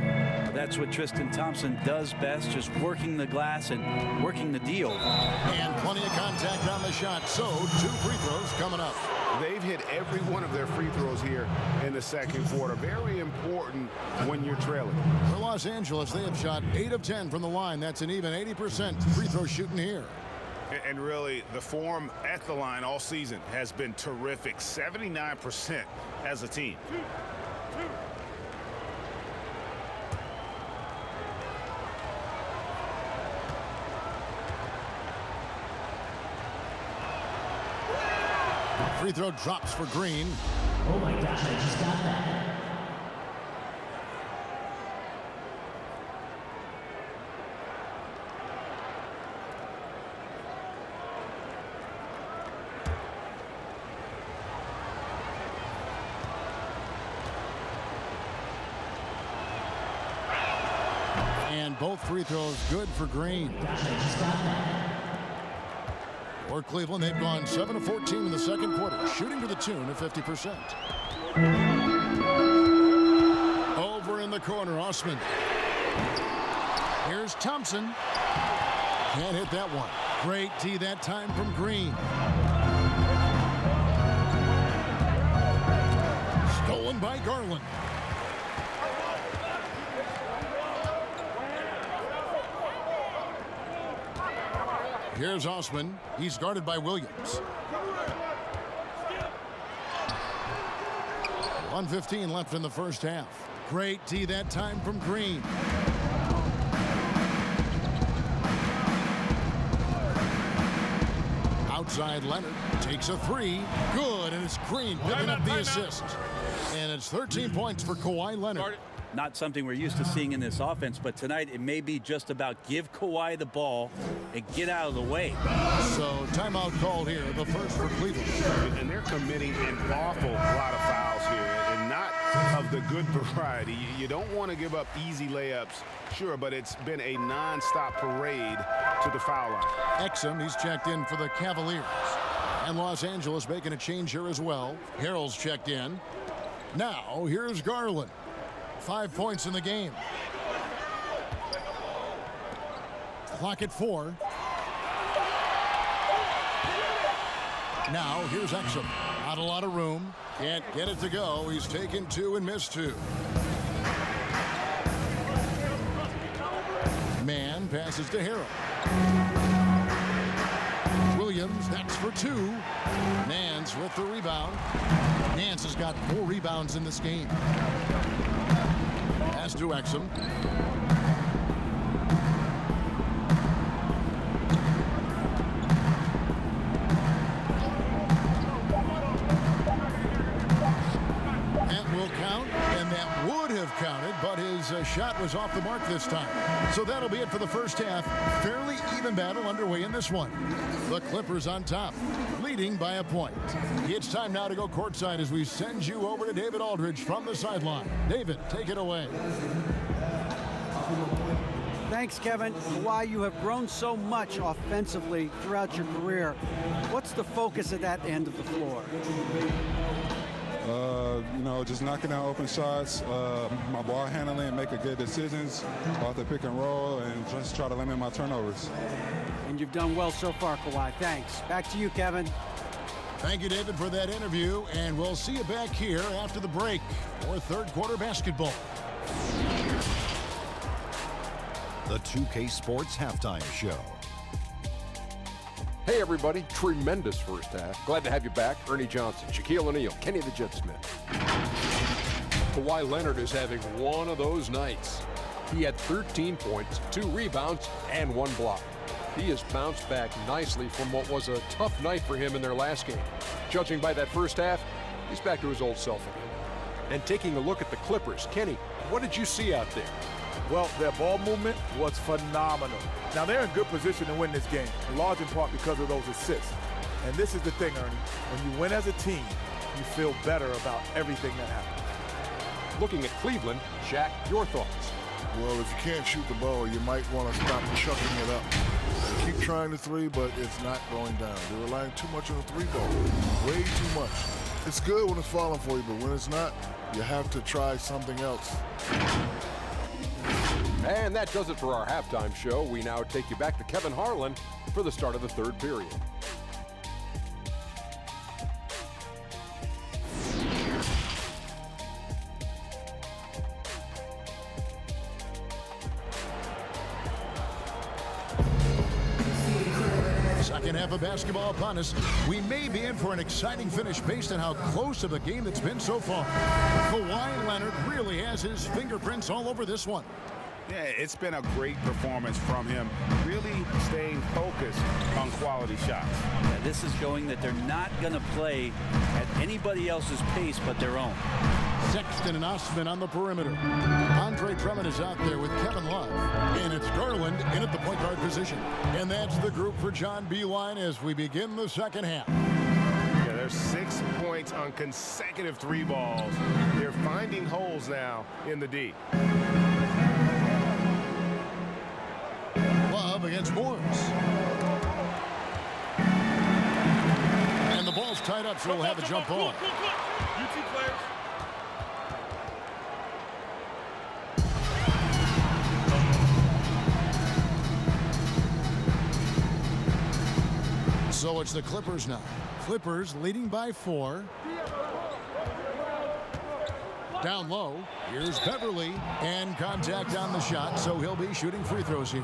S3: That's what Tristan Thompson does best, just working the glass and working the deal.
S1: And plenty of contact on the shot, so 2 free throws coming up.
S8: They've hit every one of their free throws here in the second quarter. Very important when you're trailing.
S1: For Los Angeles, they have shot 8 of 10 from the line. That's an even 80% free throw shooting here.
S8: And really, the form at the line all season has been terrific. 79% as a team.
S1: Free throw drops for Green.
S9: Oh my gosh, I just got that.
S1: And both free throws good for Green.
S9: Gosh, I just got that.
S1: For Cleveland, they've gone 7 of 14 in the second quarter, shooting to the tune of 50%. Over in the corner, Osman. Here's Thompson. Can't hit that one. Great D that time from Green. Stolen by Garland. Here's Osman. He's guarded by Williams. 1:15 left in the first half. Great D that time from Green. Outside Leonard takes a 3. Good, and it's Green picking up the assist. And it's 13 points for Kawhi Leonard.
S3: Not something we're used to seeing in this offense, but tonight it may be just about give Kawhi the ball and get out of the way.
S1: So timeout called here, the first for Cleveland.
S8: And they're committing an awful lot of fouls here, and not of the good variety. You don't want to give up easy layups, sure, but it's been a nonstop parade to the foul line.
S1: Exum, he's checked in for the Cavaliers. And Los Angeles making a change here as well. Harrell's checked in. Now, here's Garland. 5 points in the game. Clock at 4. Now, here's Exum. Not a lot of room. Can't get it to go. He's taken 2 and missed 2. Mann passes to Harrell. Williams, that's for 2. Nance with the rebound. Nance has got 4 rebounds in this game. Pass to Exum. Counted, but his shot was off the mark this time. So that'll be it for the first half. Fairly even battle underway in this one. The Clippers on top, leading by a point. It's time now to go courtside as we send you over to David Aldridge from the sideline. David, take it away.
S7: Thanks, Kevin. Kawhi, you have grown so much offensively throughout your career. What's the focus at that end of the floor?
S10: Just knocking down open shots, my ball handling, making good decisions off the pick and roll, and just try to limit my turnovers.
S7: And you've done well so far, Kawhi. Thanks. Back to you, Kevin.
S1: Thank you, David, for that interview, and we'll see you back here after the break for third quarter basketball.
S11: The 2K Sports Halftime Show.
S12: Hey everybody, tremendous first half. Glad to have you back. Ernie Johnson, Shaquille O'Neal, Kenny the Jet Smith. Kawhi Leonard is having one of those nights. He had 13 points, 2 rebounds, and 1 block. He has bounced back nicely from what was a tough night for him in their last game. Judging by that first half, he's back to his old self again. And taking a look at the Clippers, Kenny, what did you see out there?
S4: Well, their ball movement was phenomenal. Now, they're in good position to win this game, in large in part because of those assists. And this is the thing, Ernie. When you win as a team, you feel better about everything that happens.
S12: Looking at Cleveland, Shaq, your thoughts?
S13: Well, if you can't shoot the ball, you might want to stop chucking it up. Keep trying the 3, but it's not going down. They're relying too much on the 3 ball. Way too much. It's good when it's falling for you, but when it's not, you have to try something else.
S12: And that does it for our halftime show. We now take you back to Kevin Harlan for the start of the third period.
S1: Second half of basketball upon us. We may be in for an exciting finish based on how close of a game it's been so far. Kawhi Leonard really has his fingerprints all over this one.
S8: Yeah, it's been a great performance from him, really staying focused on quality shots.
S3: Yeah, this is showing that they're not going to play at anybody else's pace but their own.
S1: Sexton and Osman on the perimeter. Andre Drummond is out there with Kevin Love. And it's Garland in at the point guard position. And that's the group for John Beilein as we begin the second half.
S14: Yeah, there's 6 points on consecutive 3 balls. They're finding holes now in the D.
S1: Love against Morris. And the ball's tied up, so we'll have a jump ball.
S4: UT players.
S1: So it's the Clippers now. Clippers leading by 4. Down low. Here's Beverley. And contact on the shot, so he'll be shooting free throws here.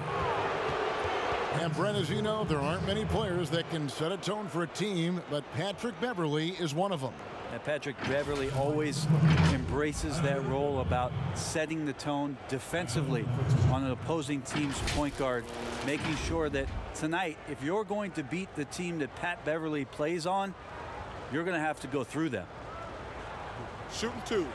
S1: And Brent, as you know, there aren't many players that can set a tone for a team, but Patrick Beverley is one of them.
S3: And Patrick Beverley always embraces that role about setting the tone defensively on an opposing team's point guard, making sure that tonight, if you're going to beat the team that Pat Beverley plays on, you're going to have to go through them.
S4: Shooting 2.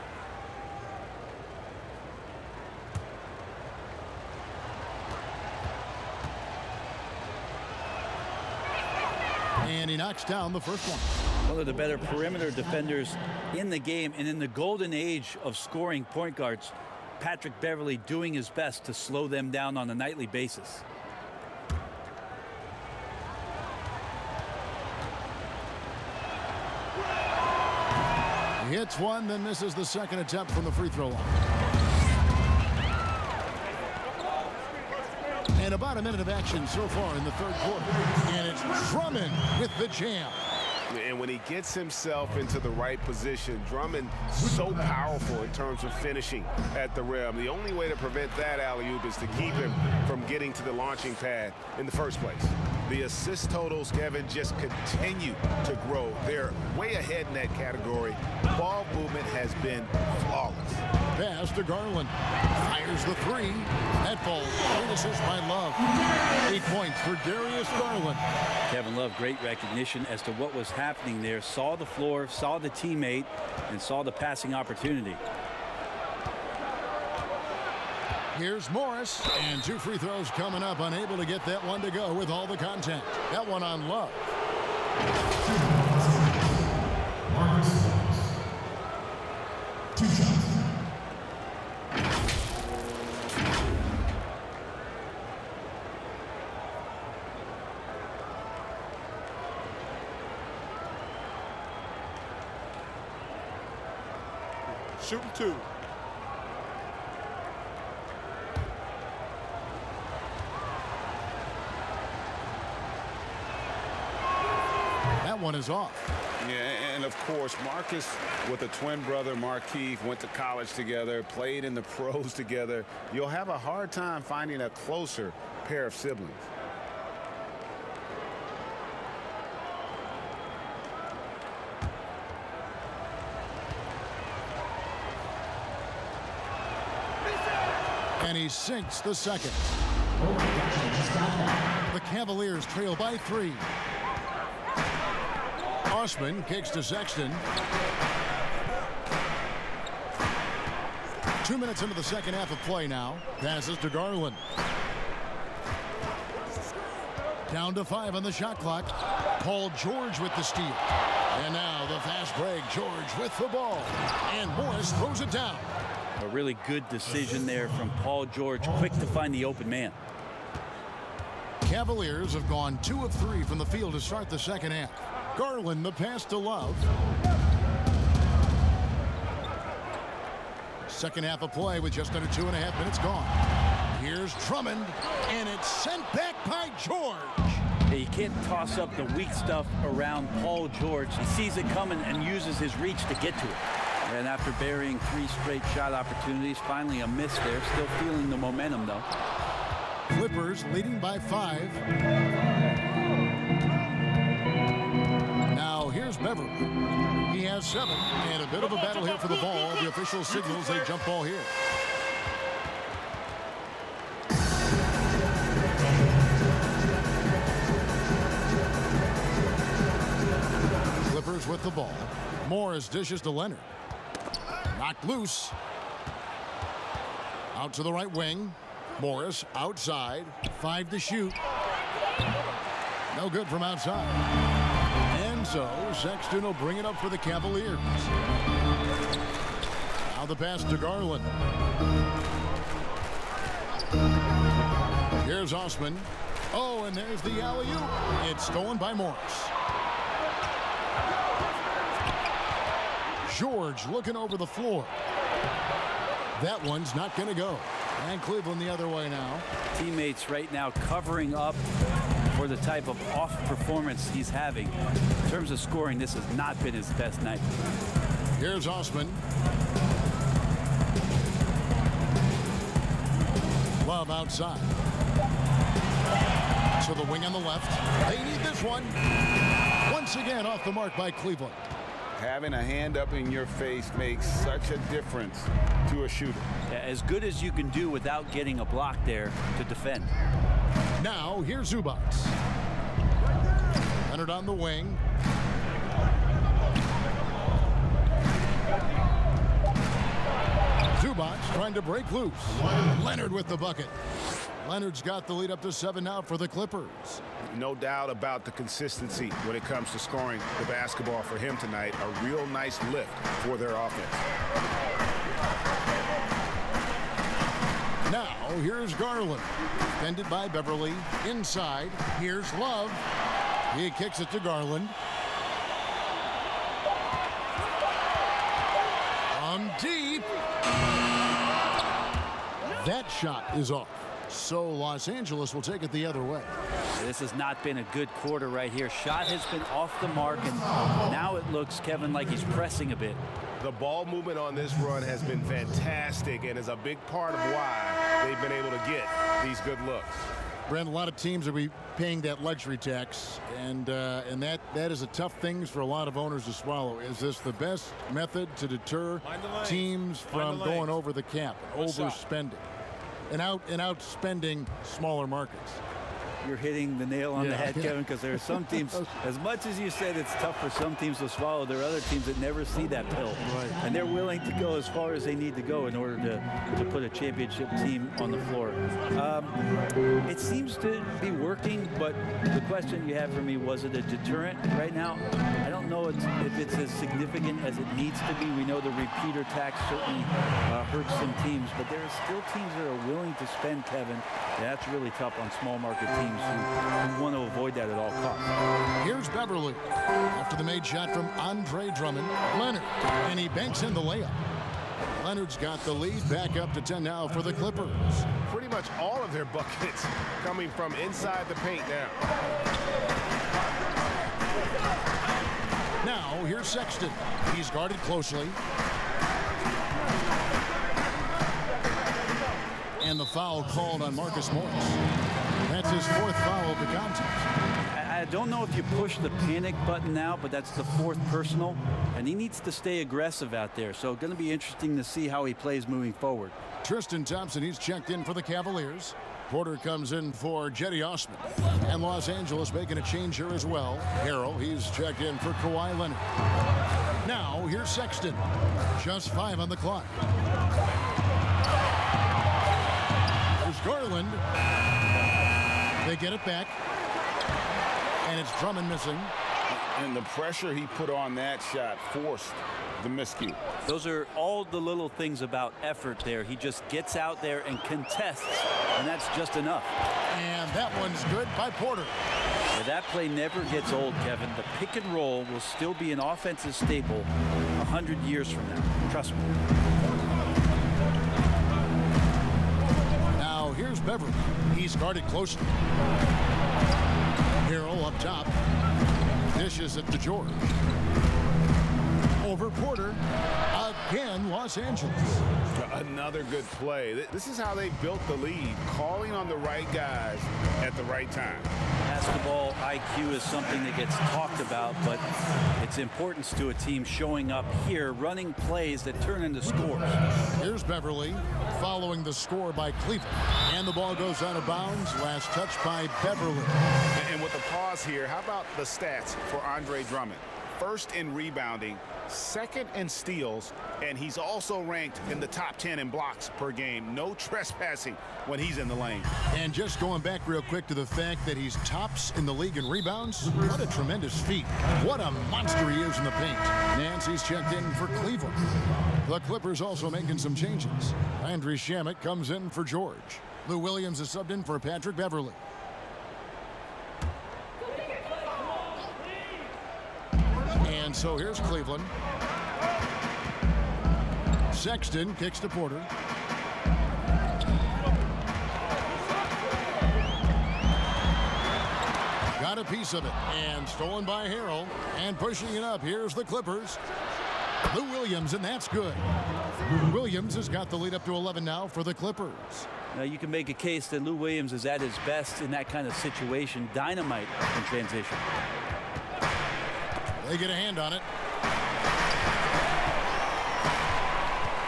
S1: And he knocks down the first one.
S3: One of the better perimeter defenders in the game, and in the golden age of scoring point guards, Patrick Beverley doing his best to slow them down on a nightly basis.
S1: He hits one, then misses the second attempt from the free throw line. And about a minute of action so far in the third quarter. And it's Drummond with the jam.
S14: And when he gets himself into the right position, Drummond so powerful in terms of finishing at the rim. The only way to prevent that alley-oop is to keep him from getting to the launching pad in the first place. The assist totals, Kevin, just continue to grow. They're way ahead in that category. Ball movement has been flawless.
S1: Pass to Garland. Fires the three. That falls. Great assist by Love. 8 points for Darius Garland.
S3: Kevin Love, great recognition as to what was happening there. Saw the floor, saw the teammate, and saw the passing opportunity.
S1: Here's Morris, and 2 free throws coming up. Unable to get that one to go with all the contact. That one on Love.
S5: Marcus. 2 shots.
S4: Shooting 2.
S1: That one is off.
S2: Yeah, and of course, Marcus with a twin brother, Markeith, went to college together, played in the pros together. You'll have a hard time finding a closer pair of siblings.
S1: And he sinks the second. The Cavaliers trail by 3. Osman kicks to Sexton. 2 minutes into the second half of play now. Passes to Garland. Down to 5 on the shot clock. Paul George with the steal. And now the fast break. George with the ball. And Morris throws it down.
S3: A really good decision there from Paul George. Quick to find the open man.
S1: Cavaliers have gone 2 of 3 from the field to start the second half. Garland the pass to Love. Second half of play with just under 2.5 minutes gone. Here's Drummond, and it's sent back by George.
S3: Yeah, you can't toss up the weak stuff around Paul George. He sees it coming and uses his reach to get to it. And after burying 3 straight shot opportunities, finally a miss there. Still feeling the momentum, though.
S1: Clippers leading by 5. Now here's Beverley. He has 7, and a bit of a battle here for the ball. The official signals a jump ball here. Clippers with the ball. Morris dishes to Leonard. Knocked loose. Out to the right wing. Morris outside. 5 to shoot. No good from outside. And so Sexton will bring it up for the Cavaliers. Now the pass to Garland. Here's Osman. Oh, and there's the alley-oop. It's stolen by Morris. George looking over the floor. That one's not going to go. And Cleveland the other way now.
S3: Teammates right now covering up for the type of off performance he's having. In terms of scoring, this has not been his best night.
S1: Here's Osman. Love outside. To the wing on the left. They need this one. Once again off the mark by Cleveland.
S2: Having a hand up in your face makes such a difference to a shooter.
S3: Yeah, as good as you can do without getting a block there to defend.
S1: Now here's Zubac. Leonard on the wing. Zubac trying to break loose. Leonard with the bucket. Leonard's got the lead up to 7 now for the Clippers.
S8: No doubt about the consistency when it comes to scoring the basketball for him tonight. A real nice lift for their offense.
S1: Now, here's Garland. Defended by Beverley. Inside, here's Love. He kicks it to Garland. From deep. That shot is off. So Los Angeles will take it the other way.
S3: This has not been a good quarter right here. Shot has been off the mark, and now it looks, Kevin, like he's pressing a bit.
S14: The ball movement on this run has been fantastic and is a big part of why they've been able to get these good looks.
S1: Brent, a lot of teams will be paying that luxury tax, and that is a tough thing for a lot of owners to swallow. Is this the best method to deter teams from going over the cap, overspending, and outspending smaller markets?
S3: You're hitting the nail on the head, Kevin, because there are some teams, as much as you said it's tough for some teams to swallow, there are other teams that never see that pill.
S1: Right.
S3: And they're willing to go as far as they need to go in order to put a championship team on the floor. It seems to be working, but the question you have for me, was it a deterrent right now? I don't know if it's as significant as it needs to be. We know the repeater tax certainly hurts some teams, but there are still teams that are willing to spend, Kevin. And that's really tough on small market teams who want to avoid that at all costs.
S1: Here's Beverley. After the made shot from Andre Drummond, Leonard, and he banks in the layup. Leonard's got the lead, back up to 10 now for the Clippers.
S14: Pretty much all of their buckets coming from inside the paint now.
S1: Now, here's Sexton. He's guarded closely. And the foul called on Marcus Morris. That's his 4th foul of the contest.
S3: I don't know if you push the panic button now, but that's the 4th personal, and he needs to stay aggressive out there. So going to be interesting to see how he plays moving forward.
S1: Tristan Thompson, he's checked in for the Cavaliers. Porter comes in for Jetty Osman. And Los Angeles making a change here as well. Harrell, he's checked in for Kawhi Leonard. Now, here's Sexton. Just 5 on the clock. There's Garland. They get it back. And it's Drummond missing.
S2: And the pressure he put on that shot forced the miscue.
S3: Those are all the little things about effort there. He just gets out there and contests, and that's just enough.
S1: And that one's good by Porter.
S3: Yeah, that play never gets old, Kevin. The pick and roll will still be an offensive staple 100 years from now. Trust me.
S1: Now here's Beverley. He's guarded closely. Harrell up top. Dishes it to George. Over Porter. Again, Los Angeles.
S8: Another good play. This is how they built the lead, calling on the right guys at the right time.
S3: Basketball IQ is something that gets talked about, but its importance to a team showing up here, running plays that turn into scores.
S1: Here's Beverley following the score by Cleveland. And the ball goes out of bounds. Last touch by Beverley.
S8: And with the pause here, how about the stats for Andre Drummond? 1st in rebounding, 2nd in steals, and he's also ranked in the top 10 in blocks per game. No trespassing when he's in the lane.
S1: And just going back real quick to the fact that he's tops in the league in rebounds, what a tremendous feat. What a monster he is in the paint. Nancy's checked in for Cleveland. The Clippers also making some changes. Landry Shamet comes in for George. Lou Williams is subbed in for Patrick Beverley. And so here's Cleveland. Sexton kicks to Porter. Got a piece of it. And stolen by Harrell. And pushing it up. Here's the Clippers. Lou Williams, and that's good. Williams has got the lead up to 11 now for the Clippers.
S3: Now you can make a case that Lou Williams is at his best in that kind of situation. Dynamite in transition.
S1: They get a hand on it.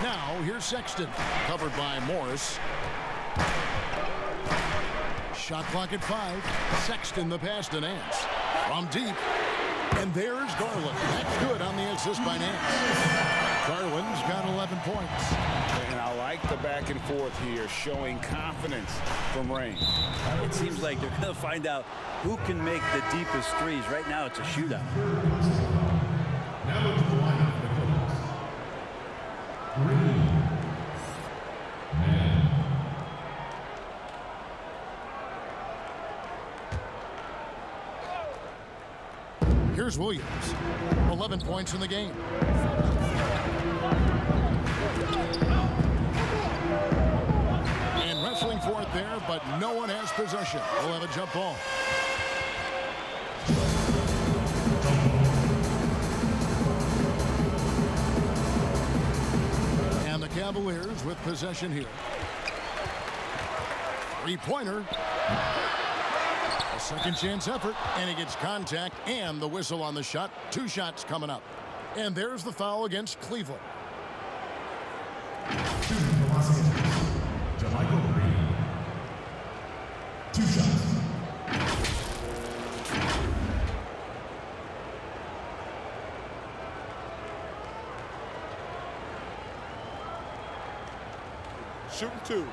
S1: Now, here's Sexton, covered by Morris. Shot clock at 5. Sexton, the pass to Nance. From deep. And there's Garland. That's good on the assist by Nance. Garland's got 11 points.
S8: And I like the back and forth here, showing confidence from Rain.
S3: It seems like they're going to find out who can make the deepest threes. Right now, it's a shootout.
S5: Now into the lineup for the Clippers. Green. Man.
S1: Here's Williams. 11 points in the game. And wrestling for it there, but no one has possession. We'll have a jump ball. And the Cavaliers with possession here. Three-pointer. A second chance effort, and he gets contact and the whistle on the shot. 2 shots coming up. And there's the foul against Cleveland.
S5: Shooting for Los Angeles. Jermichael Green. 2 shots.
S4: Shooting 2.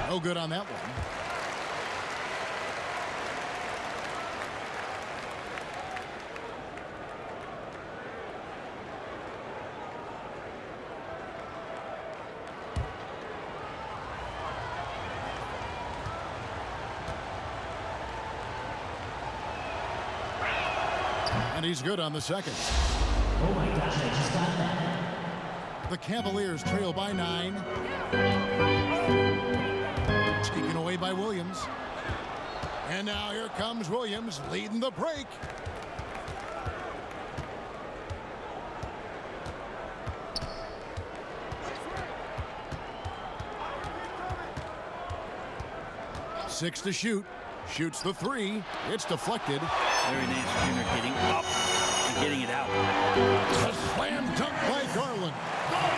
S1: No good on that one. And he's good on the second.
S9: Oh my gosh, I just got that.
S1: The Cavaliers trail by 9. Taken away by Williams. And now here comes Williams leading the break. Six to shoot. Shoots the 3. It's deflected.
S3: Larry Nance Jr. getting up and getting it out.
S1: A slam dunk by Garland.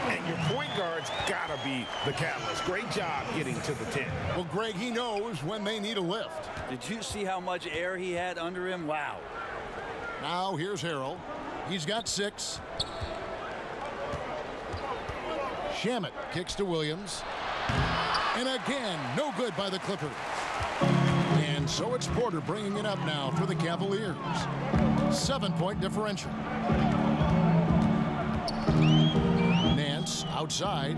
S8: And your point guard's got to be the catalyst. Great job getting to the 10.
S1: Well, Greg, he knows when they need a lift.
S3: Did you see how much air he had under him? Wow.
S1: Now here's Harrell. He's got 6. Shamet kicks to Williams. And again, no good by the Clippers. And so it's Porter bringing it up now for the Cavaliers. 7-point differential. Nance outside.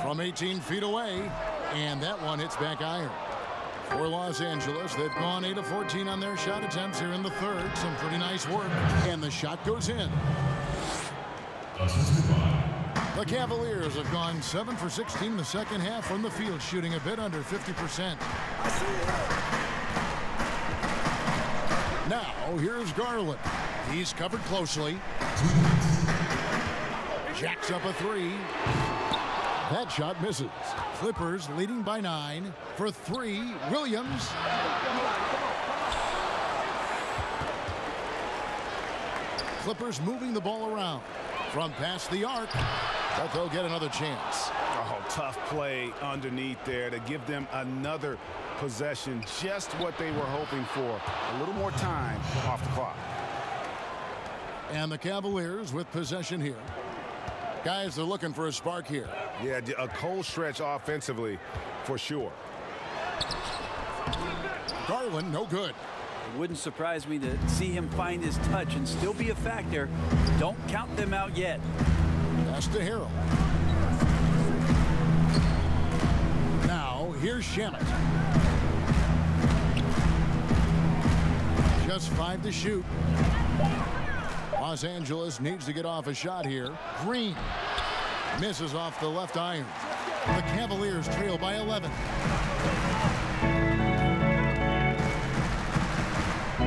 S1: From 18 feet away. And that one hits back iron. For Los Angeles, they've gone 8 of 14 on their shot attempts here in the third. Some pretty nice work. And the shot goes in. The Cavaliers have gone 7 for 16 in the second half from the field, shooting a bit under 50%. Now, here's Garland. He's covered closely. Jacks up a 3. That shot misses. Clippers leading by 9. For 3, Williams. Clippers moving the ball around. From past the arc, but they'll get another chance.
S8: Oh, tough play underneath there to give them another possession. Just what they were hoping for. A little more time off the clock.
S1: And the Cavaliers with possession here. Guys, they're looking for a spark here.
S8: Yeah, a cold stretch offensively for sure.
S1: Garland, no good.
S3: It wouldn't surprise me to see him find his touch and still be a factor. Don't count them out yet.
S1: Pass to Harrell. Now, here's Shamet. Just 5 to shoot. Los Angeles needs to get off a shot here. Green misses off the left iron. The Cavaliers trail by 11.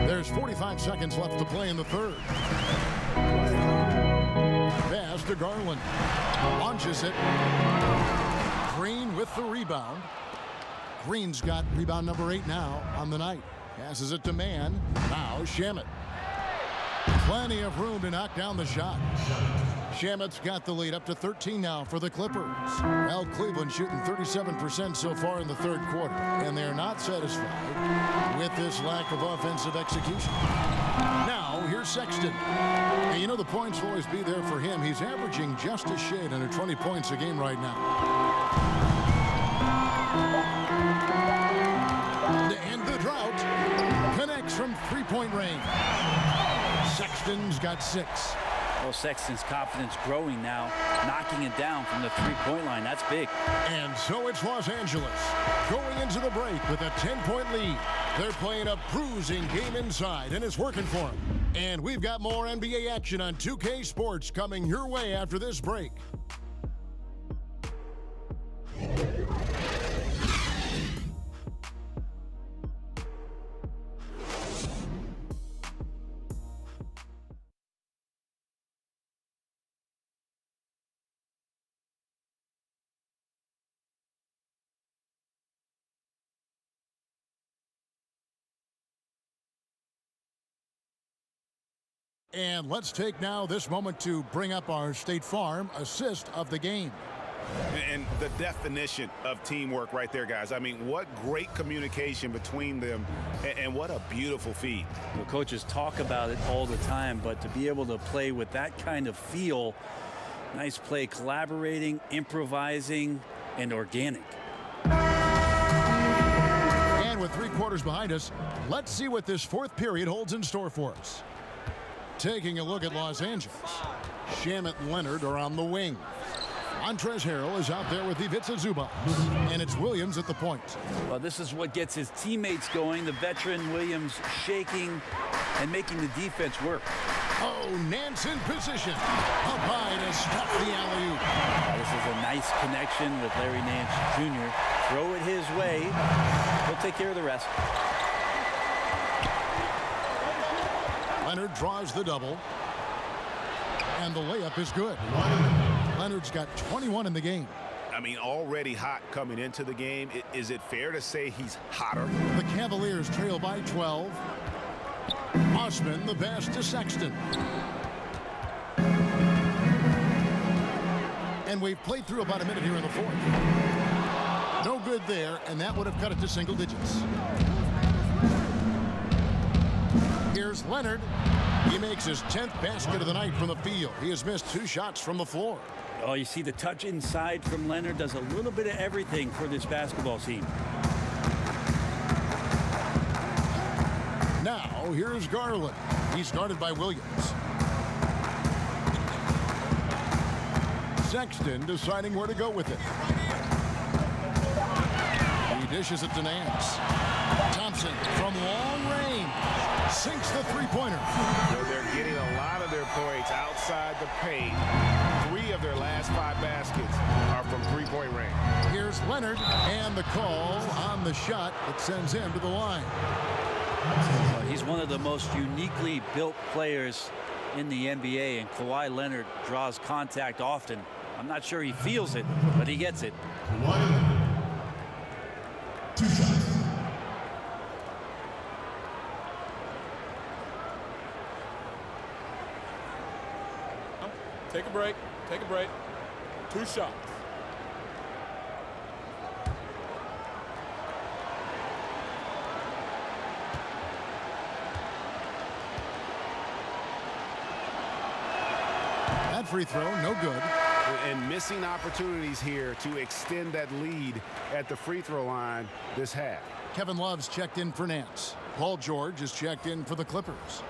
S1: There's 45 seconds left to play in the third. Pass to Garland. Launches it. Green with the rebound. Green's got rebound number 8 now on the night. Passes it to Mann. Now Shamet. Plenty of room to knock down the shot. Shamet's got the lead up to 13 now for the Clippers. Well, Cleveland shooting 37% so far in the third quarter, and they're not satisfied with this lack of offensive execution. Now, here's Sexton. And you know the points will always be there for him. He's averaging just a shade under 20 points a game right now. To end the drought, connects from three-point range. Sexton's got 6.
S3: Well, Sexton's confidence growing now, knocking it down from the three-point line. That's big.
S1: And so it's Los Angeles going into the break with a 10-point lead. They're playing a bruising game inside, and it's working for them. And we've got more NBA action on 2K Sports coming your way after this break. And let's take now this moment to bring up our State Farm assist of the game.
S8: And the definition of teamwork right there, guys. I mean, what great communication between them, and what a beautiful feed.
S3: Well, coaches talk about it all the time, but to be able to play with that kind of feel, nice play, collaborating, improvising, and organic.
S1: And with 3 quarters behind us, let's see what this fourth period holds in store for us. Taking a look at Los Angeles, Shamet and Leonard are on the wing. Montrezl Harrell is out there with Ivica Zubac, and it's Williams at the point.
S3: Well, this is what gets his teammates going. The veteran Williams shaking and making the defense work.
S1: Oh, Nance in position. Up high to stop the alley-oop.
S3: This is a nice connection with Larry Nance Jr. Throw it his way. He'll take care of the rest.
S1: Leonard draws the double, and the layup is good. Leonard's got 21 in the game.
S8: I mean, already hot coming into the game. Is it fair to say he's hotter?
S1: The Cavaliers trail by 12. Osman the pass to Sexton. And we've played through about a minute here in the fourth. No good there, and that would have cut it to single digits. Here's Leonard. He makes his 10th basket of the night from the field. He has missed 2 shots from the floor.
S3: Oh, you see the touch inside from Leonard does a little bit of everything for this basketball team.
S1: Now, here's Garland. He's guarded by Williams. Sexton deciding where to go with it. He dishes it to Nance. Thompson from long range sinks the three-pointer.
S8: Well, they're getting a lot of their points outside the paint. 3 of their last 5 baskets are from three-point range.
S1: Here's Leonard, and the call on the shot that sends him to the line.
S3: He's one of the most uniquely built players in the NBA, and Kawhi Leonard draws contact often. I'm not sure he feels it, but he gets it.
S5: 2 shots.
S12: Take a break. Take a break. 2 shots.
S1: That free throw, no good.
S8: And missing opportunities here to extend that lead at the free throw line this half.
S1: Kevin Love's checked in for Nance. Paul George is checked in for the Clippers.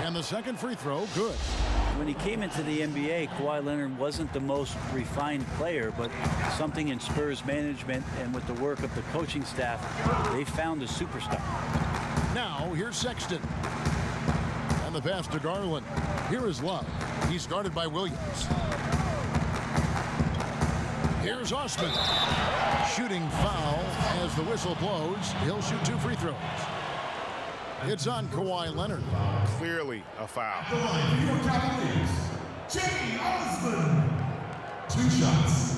S1: And the second free throw, good.
S3: When he came into the NBA, Kawhi Leonard wasn't the most refined player, but something in Spurs management and with the work of the coaching staff, they found a superstar.
S1: Now, here's Sexton. And the pass to Garland. Here is Love. He's guarded by Williams. Here's Osman. Shooting foul as the whistle blows. He'll shoot 2 free throws. It's on Kawhi Leonard.
S8: Clearly a foul.
S5: The line for your Cavaliers, Jamie Osman. 2 shots.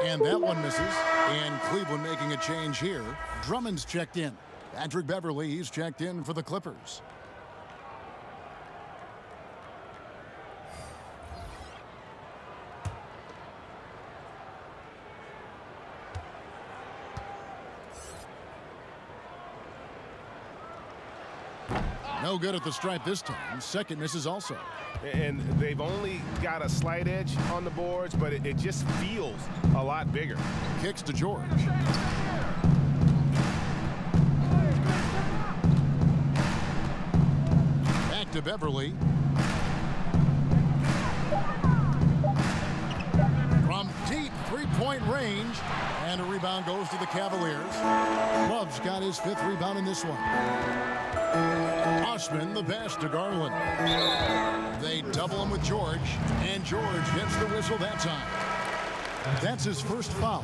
S1: And that one misses. And Cleveland making a change here. Drummond's checked in. Patrick Beverley, he's checked in for the Clippers. No good at the stripe this time. Second misses also.
S14: And they've only got a slight edge on the boards, but it just feels a lot bigger.
S1: Kicks to George. Back to Beverley. From deep three-point range. And a rebound goes to the Cavaliers. Love's got his 5th rebound in this one. Osman the pass to Garland. They double him with George, and George gets the whistle that time. That's his first foul.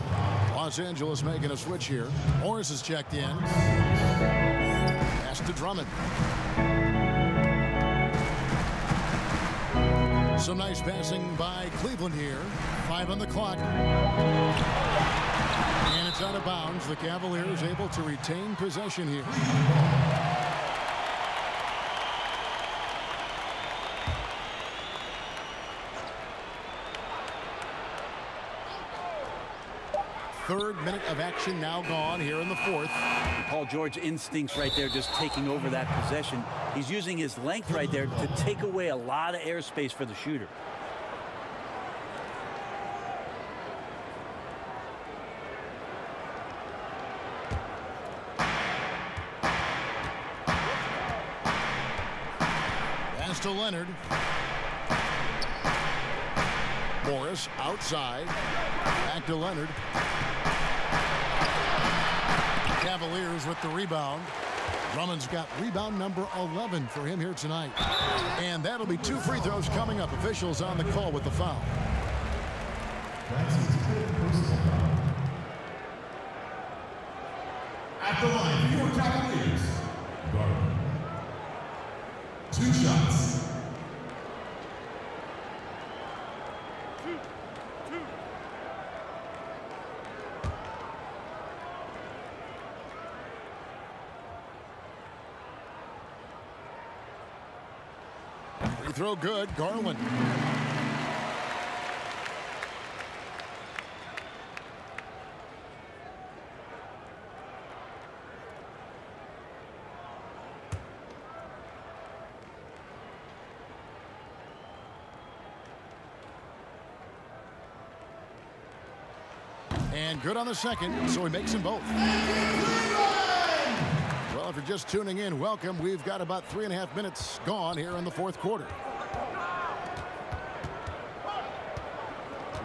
S1: Los Angeles making a switch here. Morris is checked in. Pass to Drummond. Some nice passing by Cleveland here. 5 on the clock. And it's out of bounds. The Cavaliers able to retain possession here. Third minute of action now gone here in the 4th.
S3: Paul George instincts right there, just taking over that possession. He's using his length right there to take away a lot of airspace for the shooter.
S1: Pass to Leonard. Morris outside. Back to Leonard. Cavaliers with the rebound. Drummond's got rebound number 11 for him here tonight. And that'll be 2 free throws coming up. Officials on the call with the foul.
S5: At the line for your Cavaliers, Garland. 2 shots.
S1: Free throw good, Garland. And good on the second, so he makes them both. Well, if you're just tuning in, welcome. We've got about 3.5 minutes gone here in the 4th quarter.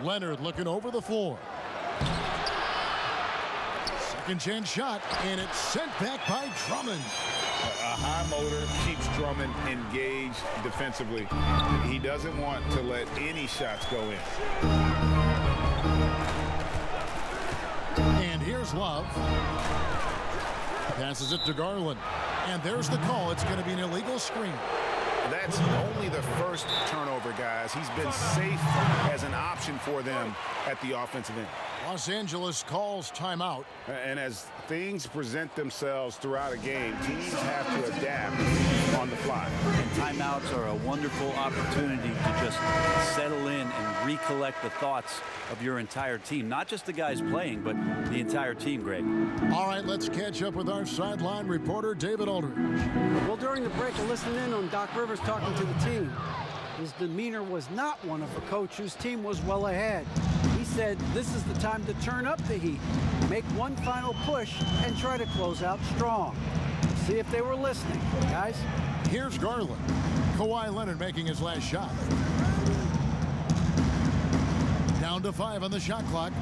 S1: Leonard looking over the floor. Second chance shot, and it's sent back by Drummond.
S2: A high motor keeps Drummond engaged defensively. He doesn't want to let any shots go in.
S1: And here's Love. Passes it to Garland. And there's the call. It's going to be an illegal screen.
S14: That's only the first turnover, guys. He's been safe as an option for them at the offensive end.
S1: Los Angeles calls timeout.
S14: And as things present themselves throughout a game, teams have to adapt on the fly.
S3: And timeouts are a wonderful opportunity to just settle in and recollect the thoughts of your entire team. Not just the guys playing, but the entire team, Greg.
S1: All right, let's catch up with our sideline reporter, David Aldridge.
S7: Well, during the break, I listened in on Doc Rivers talking to the team. His demeanor was not one of a coach whose team was well ahead. He said this is the time to turn up the heat, make one final push, and try to close out strong. See if they were listening, guys.
S1: Here's Garland. Kawhi Leonard making his last shot. Down to 5 on the shot clock.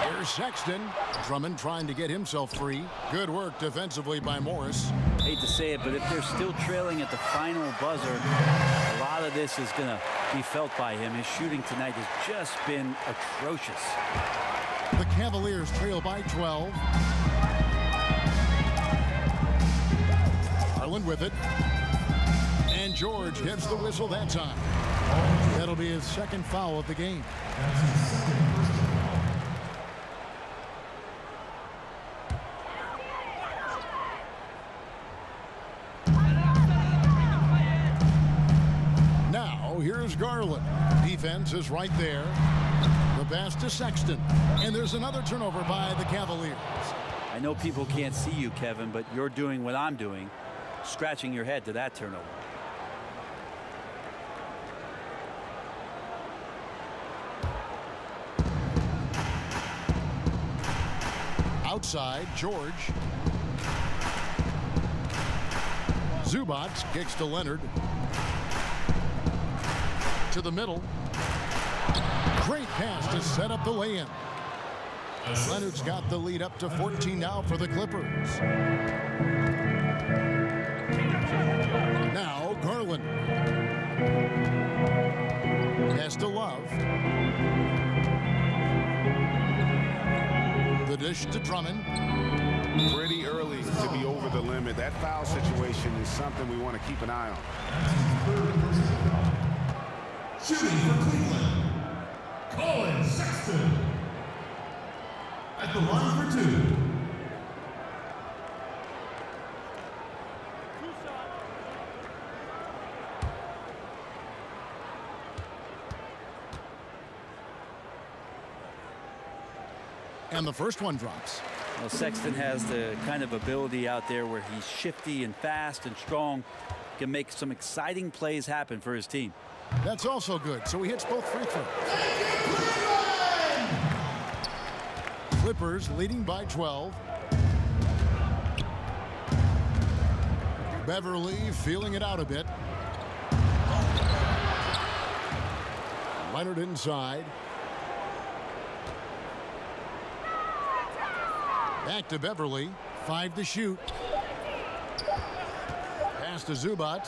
S1: Here's Sexton. Drummond trying to get himself free. Good work defensively by Morris.
S3: Hate to say it, but if they're still trailing at the final buzzer, a lot of this is going to be felt by him. His shooting tonight has just been atrocious.
S1: The Cavaliers trail by 12. Garland with it. And George gets the whistle that time. That'll be his second foul of the game. Now, here's Garland. Defense is right there. The pass to Sexton. And there's another turnover by the Cavaliers.
S3: I know people can't see you, Kevin, but you're doing what I'm doing, scratching your head to that turnover.
S1: Outside, George. Zubac kicks to Leonard. To the middle. Great pass to set up the lay-in. Leonard's got the lead up to 14 now for the Clippers. Now Garland. Pass to Love. The dish to Drummond.
S8: Pretty early to be over the limit. That foul situation is something we want to keep an eye on.
S5: Shooting for Cleveland, Collin Sexton. At the line for 2.
S1: And the first one drops.
S3: Well, Sexton has the kind of ability out there where he's shifty and fast and strong, can make some exciting plays happen for his team.
S1: That's also good, so he hits both free throws. Clippers leading by 12. Beverley feeling it out a bit. Leonard inside. Back to Beverley. 5 to shoot. Pass to Zubac.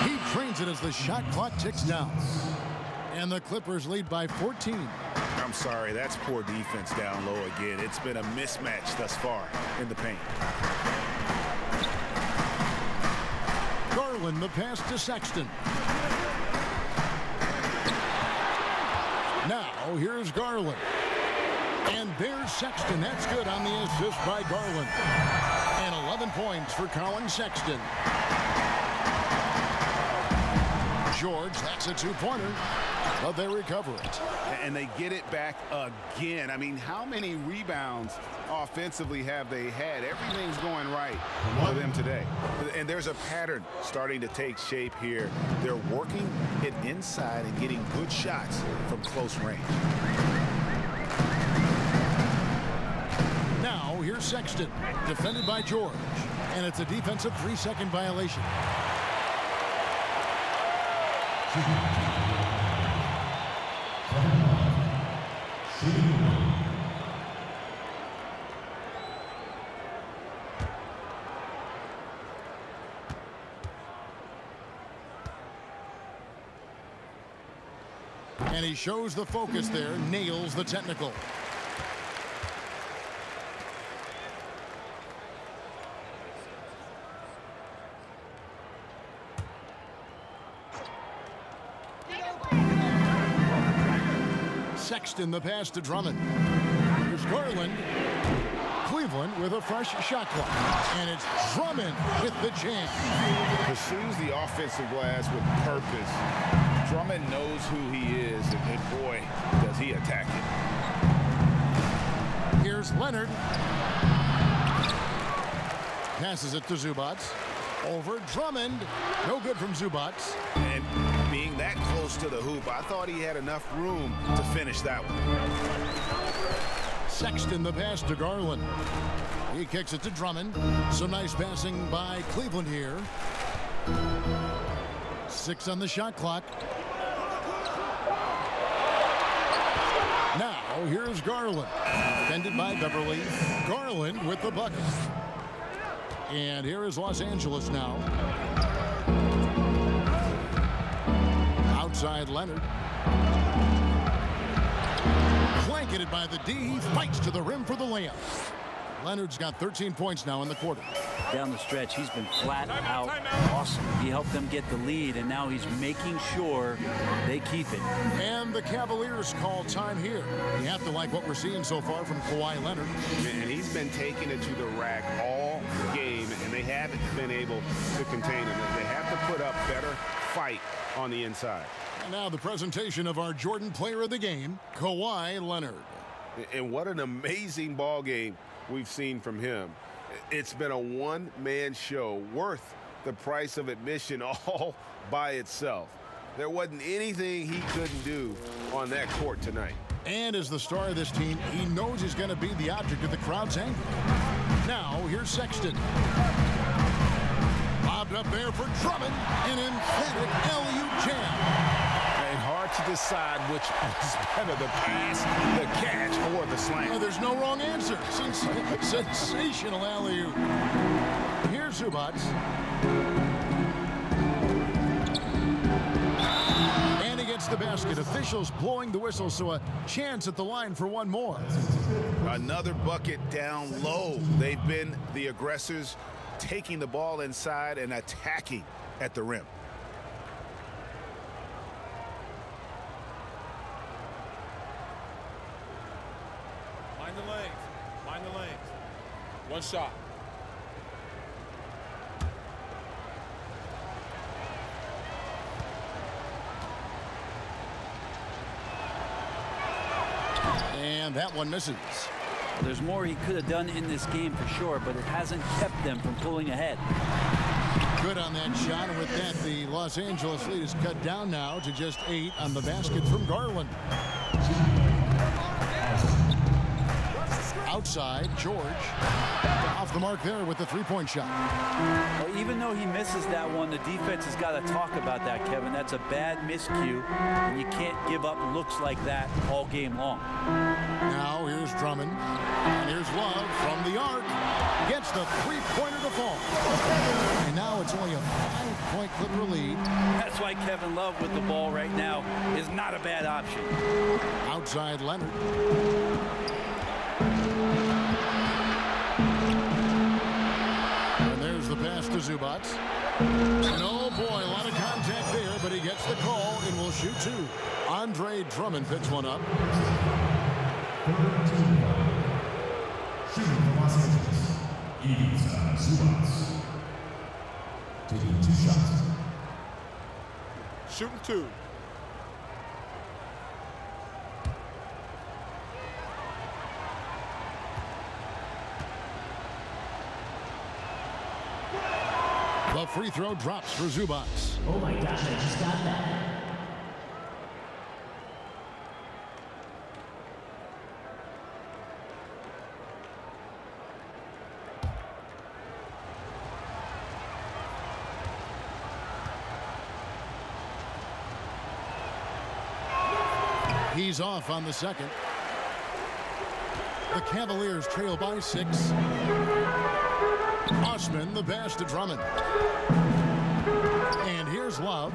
S1: He trains it as the shot clock ticks down. And the Clippers lead by 14.
S8: I'm sorry, that's poor defense down low again. It's been a mismatch thus far in the paint.
S1: Garland, the pass to Sexton. Now, here's Garland. And there's Sexton. That's good on the assist by Garland. And 11 points for Collin Sexton. George, that's a two-pointer, but they recover it.
S8: And they get it back again. I mean, how many rebounds offensively have they had? Everything's going right for them today. And there's a pattern starting to take shape here. They're working it inside and getting good shots from close range.
S1: Now, here's Sexton, defended by George. And it's a defensive 3-second violation. And he shows the focus there, nails the technical. Sexton, the pass to Drummond. Here's Garland. Cleveland with a fresh shot clock. And it's Drummond with the jam.
S2: Pursues the offensive glass with purpose. Drummond knows who he is, and boy, does he attack it.
S1: Here's Leonard. Passes it to Zubac. Over Drummond. No good from Zubac.
S8: And being that close to the hoop, I thought he had enough room to finish that one.
S1: Sexton, the pass to Garland. He kicks it to Drummond. Some nice passing by Cleveland here. 6 on the shot clock. Now, Now here's Garland. Defended by Beverley. Garland with the bucket. And here is Los Angeles now. Outside Leonard. Blanketed by the D. He fights to the rim for the layup. Leonard's got 13 points now in the quarter.
S3: Down the stretch, he's been flat out awesome. He helped them get the lead, and now he's making sure they keep it.
S1: And the Cavaliers call time here. You have to like what we're seeing so far from Kawhi Leonard.
S14: And he's been taking it to the rack all game, and they haven't been able to contain him. They have to put up better fight on the inside.
S1: And now the presentation of our Jordan Player of the Game, Kawhi Leonard.
S14: And what an amazing ball game we've seen from him. It's been a one-man show worth the price of admission all by itself. There wasn't anything he couldn't do on that court tonight.
S1: And as the star of this team, he knows he's going to be the object of the crowd's anger. Now, here's Sexton. Lobbed up there for Drummond. An emphatic alley-oop jam.
S8: And hard to decide which was better, the pass, the catch, or the slam.
S1: Oh, there's no wrong answer. Sensational alley-oop. Here's Zubac. And he gets the basket. Officials blowing the whistle, so a chance at the line for one more.
S8: Another bucket down low. They've been the aggressors, taking the ball inside and attacking at the rim.
S15: Mind the lanes. One shot.
S1: And that one misses.
S3: There's more he could have done in this game for sure, but it hasn't kept them from pulling ahead.
S1: Good on that shot, and with that, the Los Angeles lead is cut down now to just 8 on the basket from Garland. Outside, George off the mark there with the three-point shot.
S3: Well, even though he misses that one, the defense has got to talk about that, Kevin. That's a bad miscue, and you can't give up looks like that all game long.
S1: Now here's Drummond, and here's Love from the arc. Gets the three-pointer to fall. And now it's only a 5-point Clipper lead.
S3: That's why Kevin Love with the ball right now is not a bad option.
S1: Outside Leonard. And there's the pass to Zubac. And oh boy, a lot of contact there, but he gets the call and will shoot two. Andre Drummond picks one up.
S5: Shooting for Los Angeles, Zubac. Taking 2 shots.
S15: Shooting 2.
S1: The free throw drops for Zubac.
S9: Oh my gosh, I just got that.
S1: He's off on the second. The Cavaliers trail by 6. Osman, the pass to Drummond. And here's Love.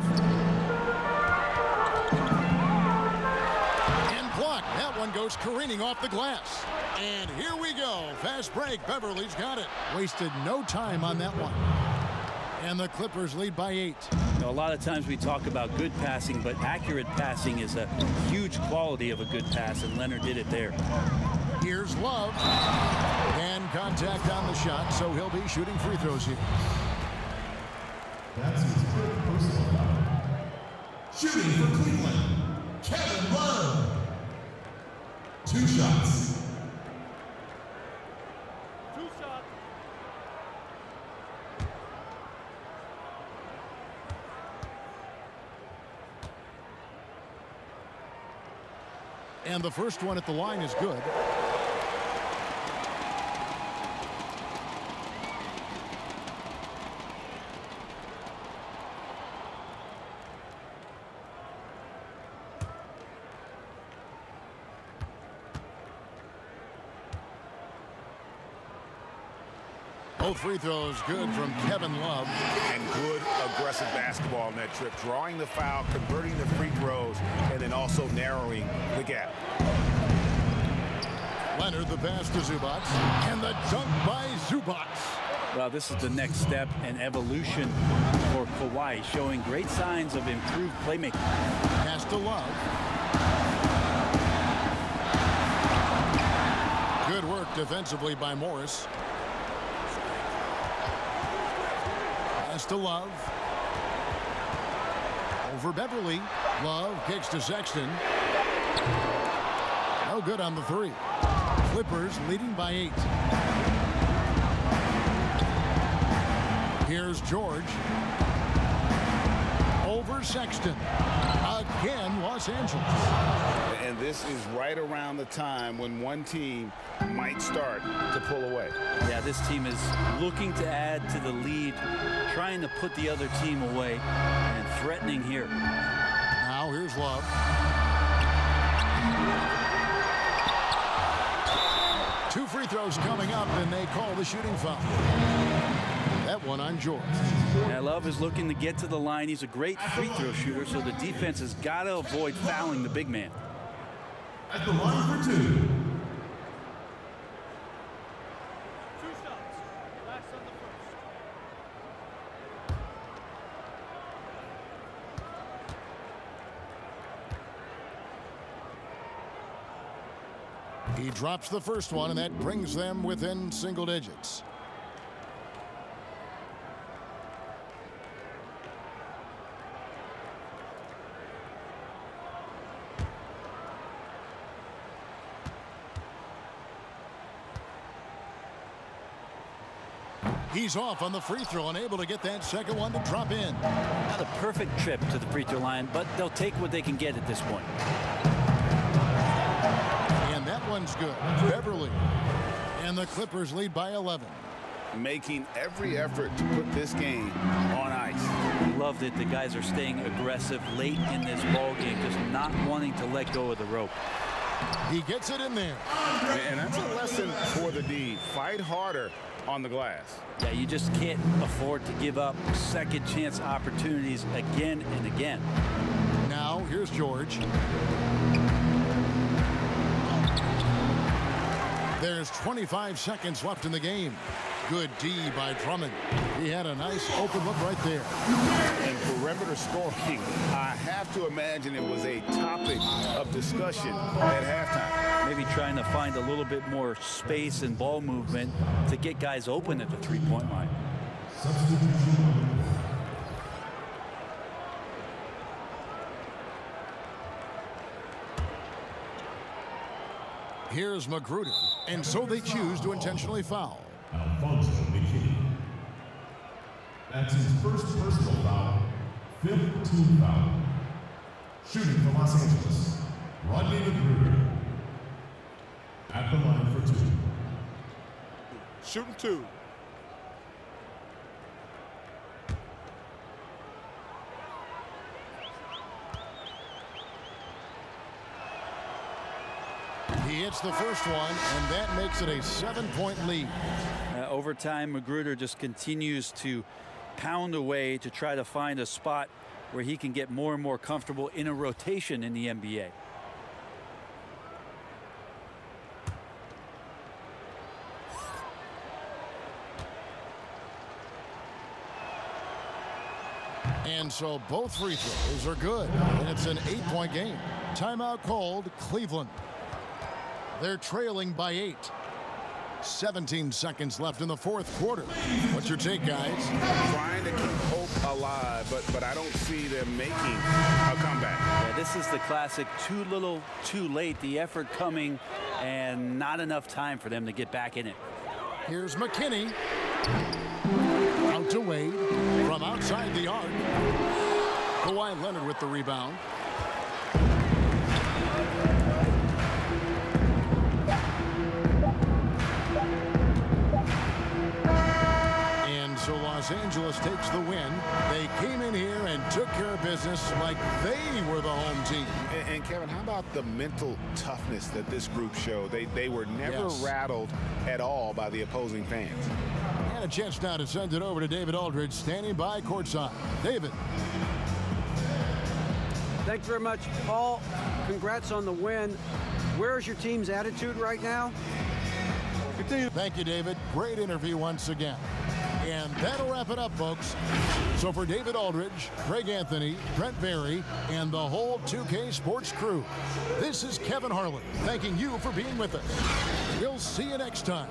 S1: And blocked. That one goes careening off the glass. And here we go. Fast break. Beverly's got it. Wasted no time on that one. And the Clippers lead by 8.
S3: You know, a lot of times we talk about good passing, but accurate passing is a huge quality of a good pass, and Leonard did it there.
S1: Here's Love. And contact on the shot, so he'll be shooting free throws here.
S5: That's his third personal foul. Shooting for Cleveland, Kevin Love. 2 shots.
S15: 2 shots.
S1: And the first one at the line is good. Both free throws good from Kevin Love.
S8: And good aggressive basketball on that trip. Drawing the foul, converting the free throws, and then also narrowing the gap.
S1: Leonard the pass to Zubac. And the dunk by Zubac.
S3: Well, this is the next step in evolution for Kawhi, showing great signs of improved playmaking.
S1: Pass to Love. Good work defensively by Morris. Pass to Love. Over Beverley. Love kicks to Sexton. No good on the three. Clippers leading by 8. Here's George. Over Sexton. Again, Los Angeles.
S8: And this is right around the time when one team might start to pull away.
S3: Yeah, this team is looking to add to the lead, trying to put the other team away, and threatening here.
S1: Now here's Love. Two free throws coming up, and they call the shooting foul. That one on George.
S3: Yeah, Love is looking to get to the line. He's a great free throw shooter, so the defense has got to avoid fouling the big man.
S5: At the line for 2.
S15: 2 shots. Last on the first.
S1: He drops the first one, and that brings them within single digits. He's off on the free throw, unable to get that second one to drop in.
S3: Not a perfect trip to the free throw line, but they'll take what they can get at this point.
S1: And that one's good. Beverley. And the Clippers lead by 11.
S8: Making every effort to put this game on ice.
S3: Love that the guys are staying aggressive late in this ball game, just not wanting to let go of the rope.
S1: He gets it in there.
S8: And that's a lesson for the D. Fight harder on the glass.
S3: Yeah, you just can't afford to give up second chance opportunities again and again.
S1: Now here's George. There's 25 seconds left in the game. Good D by Drummond. He had a nice open look right there.
S8: And perimeter scoring, I have to imagine it was a topic of discussion at halftime.
S3: Maybe trying to find a little bit more space and ball movement to get guys open at the three-point line.
S1: Here's Magruder, and so they choose to intentionally foul.
S5: That's his first personal foul, 5th team foul. Shooting for Los Angeles, Rodney Magruder. At the line for 2.
S15: Shooting 2.
S1: He hits the first one, and that makes it a 7-point lead.
S3: Over time, Magruder just continues to pound away to try to find a spot where he can get more and more comfortable in a rotation in the NBA.
S1: And so both free throws are good, and it's an 8-point game. Timeout called, Cleveland. They're trailing by 8. 17 seconds left in the fourth quarter. What's your take, guys?
S8: Trying to keep hope alive, but I don't see them making a comeback.
S3: Yeah, this is the classic too little, too late. The effort coming and not enough time for them to get back in it.
S1: Here's McKinney. Out to Wade from outside the arc. Kawhi Leonard with the rebound. So Los Angeles takes the win. They came in here and took care of business like they were the home team.
S8: And Kevin, how about the mental toughness that this group showed? They were never rattled at all by the opposing fans.
S1: And a chance now to send it over to David Aldridge, standing by courtside. David.
S7: Thanks very much, Paul. Congrats on the win. Where's your team's attitude right now?
S1: Thank you, David. Great interview once again. And that'll wrap it up, folks. So for David Aldridge, Greg Anthony, Brent Barry, and the whole 2K Sports crew, this is Kevin Harlan thanking you for being with us. We'll see you next time.